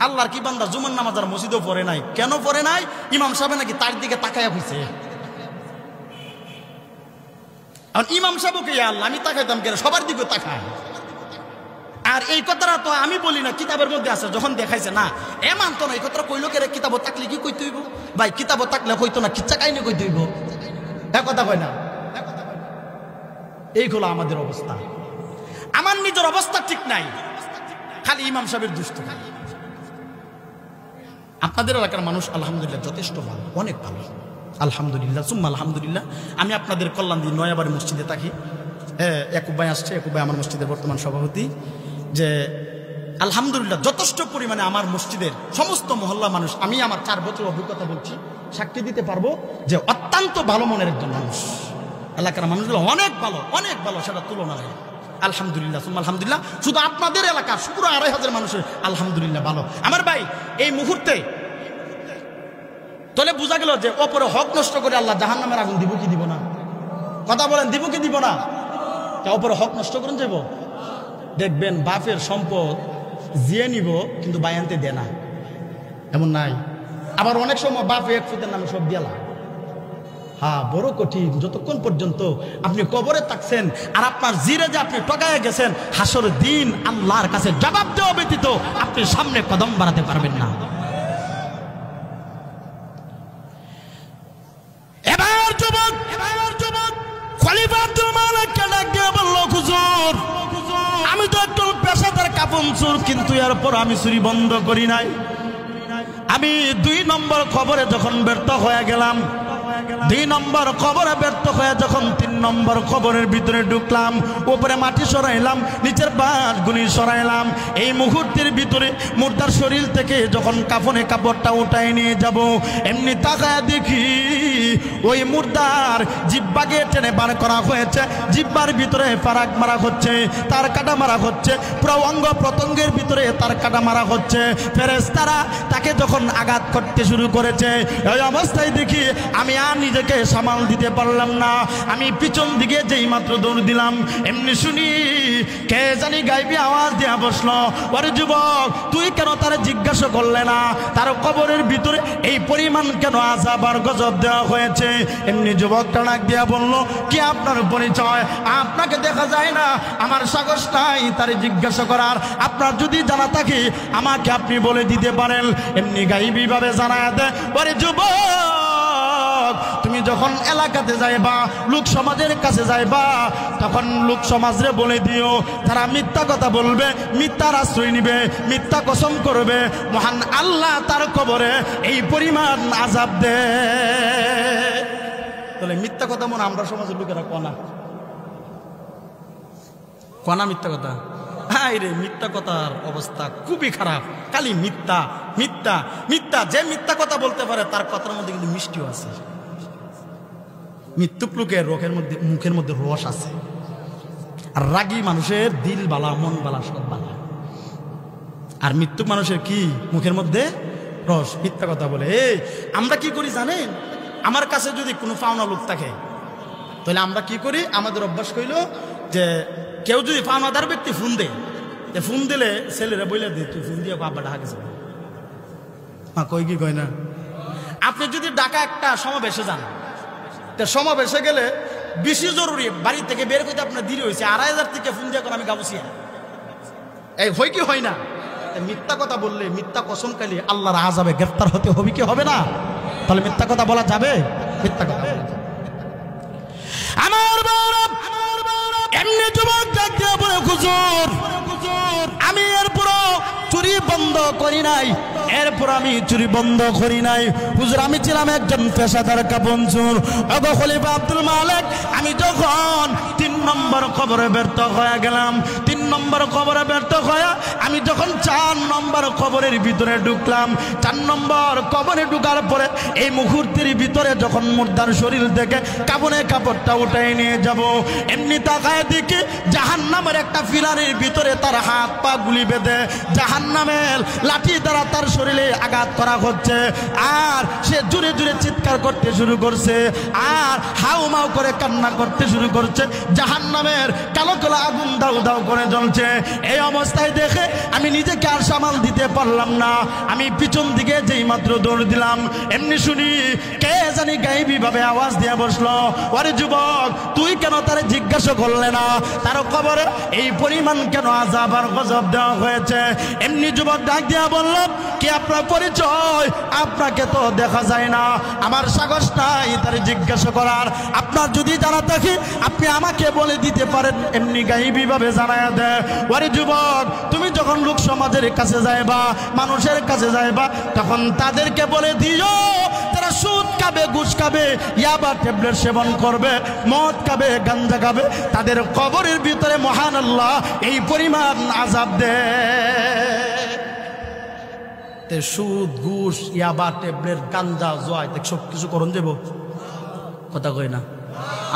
আল্লাহর কি বান্দা জুমার নামাজ আর মসজিদেও পড়ে নাই। কেন পড়ে নাই? ইমাম সাহেব নাকি তার দিকে তাকায়া হইছে। আর ইমাম সাহেবকে আল্লাহ আমি তাকাইতাম কেন, সবার দিকে তাকায়। আর এই কথাটা তো আমি বলি না, কিতাবের মধ্যে আছে। যখন দেখাইছে না এ মানতো না, এই কথাটা কইলো কে কিতাব থাকলে কি কইতে হইব ভাই, কিতাব থাকলে কইতো না, কিচ্ছা কাহিনী কইতে হইব, এক কথা কয় না। এই হলো আমাদের অবস্থা। আমার নিজের অবস্থা ঠিক নাই, খালি ইমাম সাহেবের দুষ্ট। আপনাদের এলাকার মানুষ আলহামদুলিল্লাহ যথেষ্ট ভালো, অনেক ভালো, আলহামদুলিল্লাহ সুম্মা আলহামদুলিল্লাহ। আমি আপনাদের কল্যাণ দিই নয়াবাড়ি মসজিদে থাকি। একুব ভাই আসছে, একুব ভাই আমার মসজিদের বর্তমান সভাপতি। যে আলহামদুলিল্লাহ যথেষ্ট পরিমাণে আমার মসজিদের সমস্ত মহল্লা মানুষ, আমি আমার 4 বছর অভিজ্ঞতা বলছি, সাক্ষী দিতে পারবো যে অত্যন্ত ভালো মনের একজন মানুষ। এলাকার মানুষগুলো অনেক ভালো, অনেক ভালো, সেটা তুলনা নেই। আলহামদুলিল্লাহ সুম্মা আলহামদুলিল্লাহ। শুধু আপনাদের এলাকা পুরো 2500 মানুষের আলহামদুলিল্লাহ ভালো। আমার ভাই এই মুহূর্তে তাহলে বোঝা গেল যে ওপরে হক নষ্ট করে আল্লাহ জাহান্নামের আগুন দিব কি দিব না? কথা বলেন, দিব কি দিব না? ওপরে হক নষ্ট করেন যাব। দেখবেন বাপের সম্পদ জিয়ে নিব কিন্তু বায়ানতে দেয় না, এমন নাই। আবার অনেক সময় বাপে এক ফুটের নামে সব দিয়ালা। হ্যাঁ, বড় কঠিন। যতক্ষণ পর্যন্ত আপনি কবরে থাকছেন আর আপনার জিরে যে আপনি টকায় গেছেন, হাসর দিন আল্লাহর কাছে জবাব দেওয়া ব্যতীত আপনি সামনে কদম বাড়াতে পারবেন না। এবার যুবক খলিফা আব্দুল মালিককে ডাক দিয়ে বলল, হুজুর আমি তো একটু পেশাদার কাপন চোর, কিন্তু এরপর আমি চুরি বন্ধ করি নাই। আমি 2 নম্বর খবরে যখন ব্যর্থ হয়ে গেলাম, 2 নম্বর খবরে ব্যর্থ হয়ে যখন 3 নম্বর খবরের ভিতরে ঢুকলাম, উপরে মাটি সরাইলাম, নিচের বাঁশগুলি সরাইলাম, এই মুহূর্তের ভিতরে মুর্দার শরীর থেকে যখন কাফনে কাপড়টা উঠায় নিয়ে যাব, এমনি তাকায় দেখি ওই মুর্দার জিব্বাকে টেনে বার করা হয়েছে, জিব্বার ভিতরে ফারাক মারা হচ্ছে, তার কাটা মারা হচ্ছে, পুরো অঙ্গ প্রত্যঙ্গের ভিতরে তার কাটা মারা হচ্ছে। ফেরেশতারা তাকে যখন আঘাত করতে শুরু করেছে, এই অবস্থায় দেখি আমি আর নিজেকে সামাল দিতে পারলাম না। আমি পিছন দিকে যেই মাত্র দৌড় দিলাম, এমনি শুনি কে জানি গাইবি আওয়াজ দেয়া বসলো, ওরে যুবক তুই কেন তার জিজ্ঞাসা করলে না তার কবরের ভিতরে এই পরিমাণ কেন আযাব আর গজব দেওয়া হয়েছে? এমনি যুবকটা ডাক দিয়া বলল, কি আপনার পরিচয়? আপনাকে দেখা যায় না, আমার সাহস নাই তার জিজ্ঞাসা করার। আপনার যদি জানা থাকে আমাকে আপনি বলে দিতে পারেন। এমনি গাইবি ভাবে জানায় দেয়, ওরে যুবক তুমি যখন এলাকাতে যাইবা, লোক সমাজের কাছে যাইবা, তখন লোক সমাজরে বলে দিও তারা মিথ্যা কথা বলবে, মিথ্যার আশ্রয় নিবে, মিথ্যা কসম করবে, মহান আল্লাহ তার কবরে এই পরিমাণ আযাব দেয়। তাহলে মিথ্যা কথা মনে আমরা সমাজের লোকেরা কনা মিথ্যা কথা। হ্যাঁ রে, মিথ্যা কথার অবস্থা খুবই খারাপ। খালি মিথ্যা মিথ্যা মিথ্যা। যে মিথ্যা কথা বলতে পারে তার কথার মধ্যে কিন্তু মিষ্টিও আছে। মৃত্যুক লোকের মুখের মধ্যে রস আছে, আর রাগী মানুষের দিল বালা, মন বালা, সব বালা। আর মৃত্যুক মানুষের কি মুখের মধ্যে রস, মিথ্যা কথা বলে। আমরা কি করি জানেন? আমার কাছে যদি কোনো পাওনা লোক থাকে তাহলে আমরা কি করি, আমাদের অভ্যাস কইল যে কেউ যদি পাওনাদার ব্যক্তি ফোন দেয়, ফোন দিলে ছেলেরা বইলে দে তুই ফোন দিয়ে বাবা ঢাকা গেছে। হ্যাঁ, কই কি কয় না। আপনি যদি ঢাকা একটা সমাবেশে যান, সমাবেশে গেলে বেশি জরুরি, বাড়ি থেকে বের করতে আপনার দেরি হয়েছে, 2500 থেকে ফোন দিয়ে আমি গাবুছিয়া, এই হয় কি হয় না? মিথ্যা কথা বললে, মিথ্যা কসম খাইলে আল্লাহর আযাবে গ্রেফতার হতে হবে কি হবে না? তাহলে মিথ্যা কথা বলা যাবে? মিথ্যা কথা বলা যাবে। আমার বাবা এমনি যুবক ডাক দিয়া বলে, হুজুর আমি এরপরও চুরি বন্ধ করি নাই, এরপর আমি চুরি বন্ধ করি নাই। হুজুর আমি ছিলাম একজন পেশাদার কাপনচোর। ওগো খলিফা আব্দুল মালিক, আমি যখন 3 নম্বর কবরে ব্যর্থ হয়ে গেলাম, 3 নম্বর কবরে ব্যর্থ হয়ে আমি যখন 4 নম্বর কবরের ভিতরে ঢুকলাম, 4 নম্বর কবরে ঢুকার পরে এই মুহূর্তের ভিতরে যখন মুর্দার শরীর থেকে কাপনে কাপড়টা উঠাই নিয়ে যাব, এমনি তাকায় দেখি জাহান্নামের একটা ফিলারের ভিতরে তার হাত পা গুলি বেঁধে জাহান্নামের লাঠি দ্বারা তার শরীরে আঘাত করা হচ্ছে। আর সে জোরে জোরে চিৎকার করতে শুরু করছে, আর হাউ মাউ করে কান্না করতে শুরু করছে। জাহান্নামের কালো কালো আগুন দাউ দাউ করে জ্বলছে। এই অবস্থায় দেখে আমি নিজেকে আর সামাল দিতে পারলাম না। আমি পিছন দিকে যেই মাত্র দৌড় দিলাম, এমনি শুনি কে জানি গায়েবী ভাবে আওয়াজ দিয়ে বসলো, ওরে যুবক তুই কেন তারে জিজ্ঞাসা করলে না তার কবরে এই পরিমাণ কেন আযাব আর গজব দেওয়া হয়েছে? এমনি যুবক ডাক দিয়া বললাম, কি আপনার পরিচয়? আপনাকে তো দেখা যায় না, আমার সাহস নাই তারে জিজ্ঞাসা করার। আপনার যদি জানা থাকে আপনি আমাকে বলে দিতে পারেন, এমনি গায়েবী ভাবে জানায়া দেয়। ওরে যুবক তুমি যখন লোক সমাজের কাছে যাইবা, মানুষের কাছে যাইবা, তখন তাদেরকে বলে দিও তারা সুদ খাবে, ঘুষ খাবে, ইয়াবা ট্যাবলেট সেবন করবে, মদ খাবে, গাঞ্জা খাবে, তাদের কবরের ভিতরে মহান আল্লাহ এই পরিমাণ আযাব দেয়। সুদ ঘুষ ইয়াবা ট্যাবলেট গাঞ্জা জয় সব কিছু করণ দেব কথা কই না।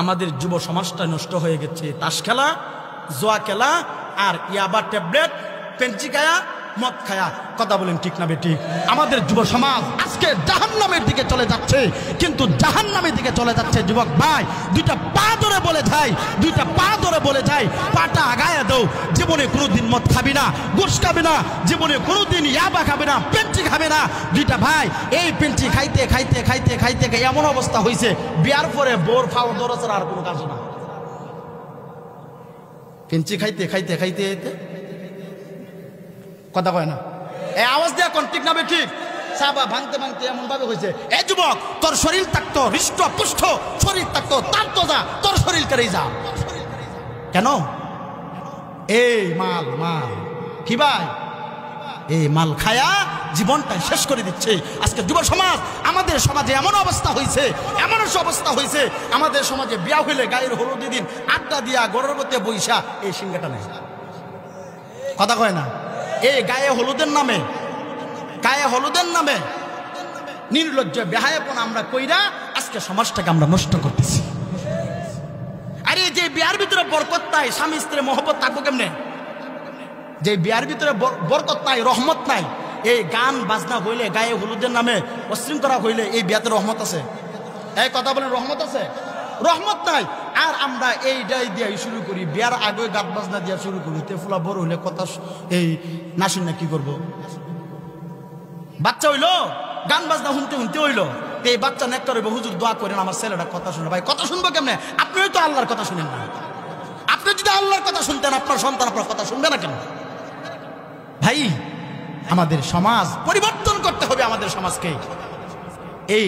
আমাদের যুব সমাজটা নষ্ট হয়ে গেছে তাস খেলা, জোয়া খেলা আর ইয়াবা ট্যাবলেট, পেঞ্চি খায়া, মদ খায়া। কথা বলেন ঠিক না বেটি? আমাদের যুব সমাজ আজকে জাহান্নামের দিকে চলে যাচ্ছে, কিন্তু জাহান্নামের দিকে চলে যাচ্ছে যুবক ভাই। 2টা পা ধরে বলে যায়, 2টা পা ধরে বলে যায়, পাটা আগায় দাও। জীবনে কোনোদিন মদ খাবি না, ঘুষ খাবি না, জীবনে কোনোদিন ইয়াবা খাবে না, পেঞ্চি খাবে না। 2টা ভাই এই পেঞ্চি খাইতে খাইতে খাইতে খাইতে এমন অবস্থা হয়েছে, বিয়ার পরে বোর ফাও দরজার আর কোনো কাজ না। পেঞ্চি খাইতে খাইতে খাইতে খাইতে কথা কয় না, এই আওয়াজ দেয়া কোন ঠিক না বে ঠিক? সাবা ভাঙতে ভাঙতে এমন ভাবে হয়েছে, এই যুবক তোর শরীর থাকতো হৃষ্ট পুষ্ট, শরীর থাকতো তার তো যা, তোর শরীর করেই যা। কেন? এই মাল মাল কি ভাই, এই মাল খায়া জীবনটা শেষ করে দিচ্ছে আজকে যুব সমাজ। আমাদের সমাজে এমন অবস্থা হয়েছে, এমন অবস্থা হয়েছে, আমাদের সমাজে বিয়া হইলে গায়ের হলুদের দিন আড্ডা দিয়া গড়ের মধ্যে বইসা এই সিংহাটা নেই। কথা কয় না? এই গায়ে হলুদের নামে, গায়ে হলুদের নামে নির্লজ্জ বেহায়াপন আমরা কইরা আজকে সমাজটাকে আমরা নষ্ট করতেছি। আরে যে বিয়ার ভিতরে বরকত নাই, স্বামী স্ত্রী মহব্বত থাকবো কেমনে? যে বিয়ার ভিতরে বরকত নাই, রহমত নাই, এই গান বাজনা হইলে, গায়ে হলুদের নামে অশৃঙ্খলা হইলে এই বিয়াতে রহমত আছে? এই কথা বলেন, রহমত আছে? রহমত নাই। আর আমরা এইটাই দিয়ে শুরু করি, বিয়ার আগে গান বাজনা দিয়া শুরু করি। তেফুলা বড় হইলে কথা এই না শুনে কি করবো? বাচ্চা হইলো, গান বাজনা শুনতে শুনতে হইলো, এই বাচ্চা নেকটার হইব, হুজুর দোয়া করেন আমার ছেলেটা কথা শুনে। ভাই কথা শুনবো কেমনে? আপনি তো আল্লাহর কথা শুনেন না। আপনি যদি আল্লাহর কথা শুনতেন, আপনার সন্তান আপনার কথা শুনবে না কেন? ভাই আমাদের সমাজ পরিবর্তন করতে হবে, আমাদের সমাজকে এই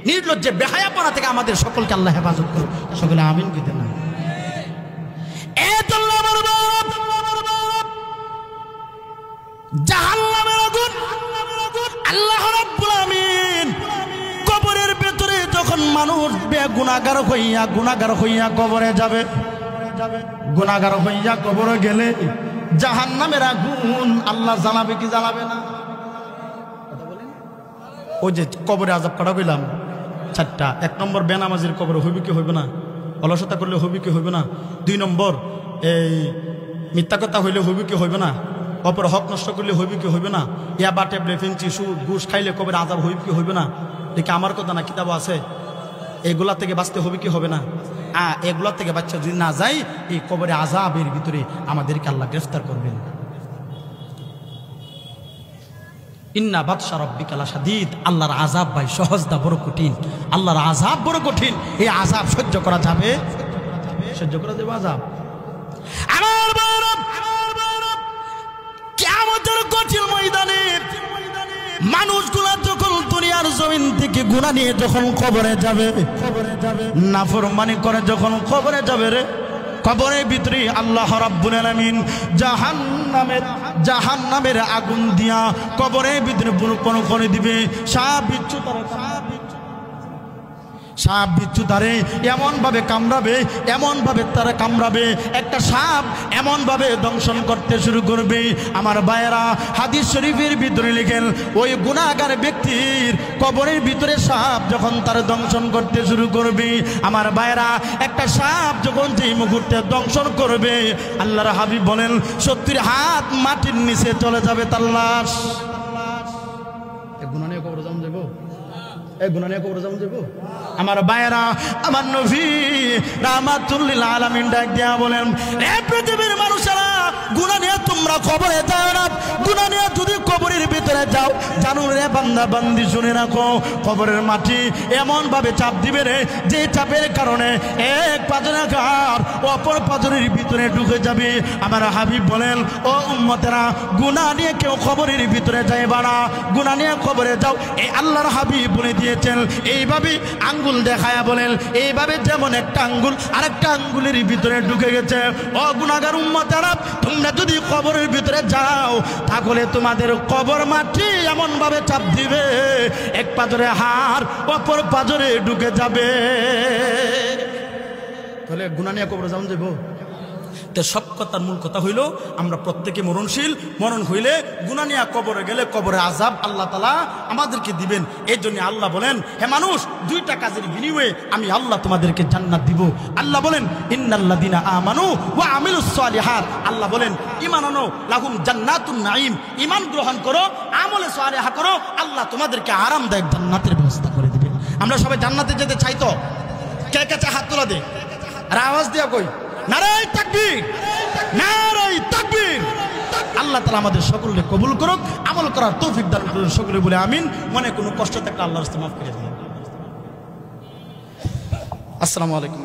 নির্লজ্জে বেহায়াপনা থেকে আমাদের সকলকে আল্লাহ হেফাজত করুন। সকলে আমিন কি দেন? জাহান্নামের আগুন আল্লাহ রাব্বুল আমিন কবরের ভেতরে যখন মানুষ গুনাহগার হইয়া কবরে যাবে, গুনাহগার হইয়া কবরে গেলে জাহান্নামের আগুন আল্লাহ জ্বালাবে কি জ্বালাবে না? ওই যে কবরে আযাব কাটা কইলাম 4টা। 1 নম্বর বেনামাজির কবরে হইবে কি হইবে না? অলসতা করলে হইবে কি হইবে না? 2 নম্বর এই মিথ্যা কথা হইলে হইবে কি হইবে না? অপর হক নষ্ট করলে হইবে কি হইবে না? ইয়াবা ট্যাবলেট ফেঞ্চি সুদ ঘুষ খাইলে কবরে আযাব হইবে কি হইবে না? দেখি আমার কথা না, কিতাব আছে। এগুলা থেকে বাঁচতে হবে কি হবে না? এগুলা থেকে বাচ্চা যদি না যাই, এই কবরে আযাবের ভিতরে আমাদেরকে আল্লাহ গ্রেফতার করবেন। ইন্না বাতশা রাব্বিকা লাশাদীদ। আল্লাহর আযাব ভাই সহজ না, বড় কঠিন। আল্লাহর আযাব বড় কঠিন। এই আযাব সহ্য করা যাবে? সহ্য করা যাবে আযাব? আমার বাবা, কিয়ামতের কঠিন ময়দানে মানুষগুলা যখন দুনিয়ার জমিন থেকে গুনাহ নিয়ে যখন কবরে যাবে, নাফরমানি করে যখন কবরে যাবে রে, কবরের ভিতরে আল্লাহ রাব্বুল আলামিন জাহান্নামের জাহান্নামের আগুন দিয়া কবরের ভিতরে পুরোপণ করে দিবে। সাপ বিচ্ছু তারে এমনভাবে কামড়াবে, এমনভাবে তারা কামড়াবে, একটা সাপ এমনভাবে দংশন করতে শুরু করবে। আমার ভাইয়েরা, হাদিস শরীফের ভিতরে লিখেন, ওই গুনাহগার ব্যক্তির কবরের ভিতরে সাপ যখন তার দংশন করতে শুরু করবে, আমার ভাইয়েরা, একটা সাপ যখন যেই মুহূর্তে দংশন করবে, আল্লাহর হাবিব বলেন 70 হাত মাটির নিচে চলে যাবে তার লাশ। গুনাহ নিয়ে কবরে যাওয়া যাবো? গুনাহ নিয়ে কবরে যাওয়া যাবো? আমার ভাইয়েরা, আমার নবী রাহমাতুল লিল আলামিন ডাক দিয়া বলেন, হে পৃথিবীর মানুষেরা, গুনাহ নিয়ে তোমরা কবরে যাও না। গুনাহ নিয়ে যদি কবরের ভিতরে যাও, জানো রে বান্দা বান্দি, শুনে রাখো, কবরের মাটি এমন ভাবে চাপ দিবে রে, যে চাপের কারণে এক পাজরাকার অপর পাজরের ভিতরে ঢুকে যাবে। আমার হাবিব বলেন, ও উম্মতেরা, গুনাহ নিয়ে কেউ কবরের ভিতরে যাইবা না। গুনাহ নিয়ে কবরে যাও, এই আল্লাহর হাবিব বলে দিয়েছেন, এইভাবে আঙ্গুল দেখায়া বলেন, এইভাবে যেমন একটা আঙ্গুল আরেকটা আঙ্গুলের ভিতরে ঢুকে গেছে। ও গুনাহগার উম্মতেরা, তোমরা যদি কবরের ভিতরে যাও, তাহলে তোমাদের কবর মাটি এমন ভাবে চাপ দিবে, এক পাজরে হাড় অপর পাজরে ঢুকে যাবে। তাহলে গুনাহ নিয়ে কবরে যাওয়া যাবো? তো সব কথার মূল কথা হইল, আমরা প্রত্যেকে মরণশীল। মরণ হইলে গুনাহ নিয়ে কবরে গেলে কবরে আযাব আল্লাহ তাআলা আমাদেরকে দিবেন। এই জন্য আল্লাহ বলেন, হে মানুষ, 2টা কাজের বিনিময়ে আমি আল্লাহ তোমাদেরকে জান্নাত দিব। আল্লাহ বলেন, ইন্নাল্লাযিনা আমানু ওয়া আমিলুস সালিহাত, আল্লাহ বলেন, ঈমান আনো, লাহুম জান্নাতুন নাঈম, ঈমান গ্রহণ করো, আমলে সালিহা করো, আল্লাহ তোমাদেরকে আরামদায়ক জান্নাতের ব্যবস্থা করে দিবেন। আমরা সবাই জান্নাতে যেতে চাই তো? কে কে চায় হাত তোলা দে, আর আওয়াজ দিয়া কই, নারায়ে তাকবীর, নারায়ে তাকবীর। আল্লাহ তাআলা আমাদের সকলকে কবুল করুক, আমল করার তৌফিক দান করুন, সকলে বলে আমিন। মনে কোনো কষ্ট থাকলে আল্লাহর কাছে মাফ করে দিন। আসসালামু আলাইকুম।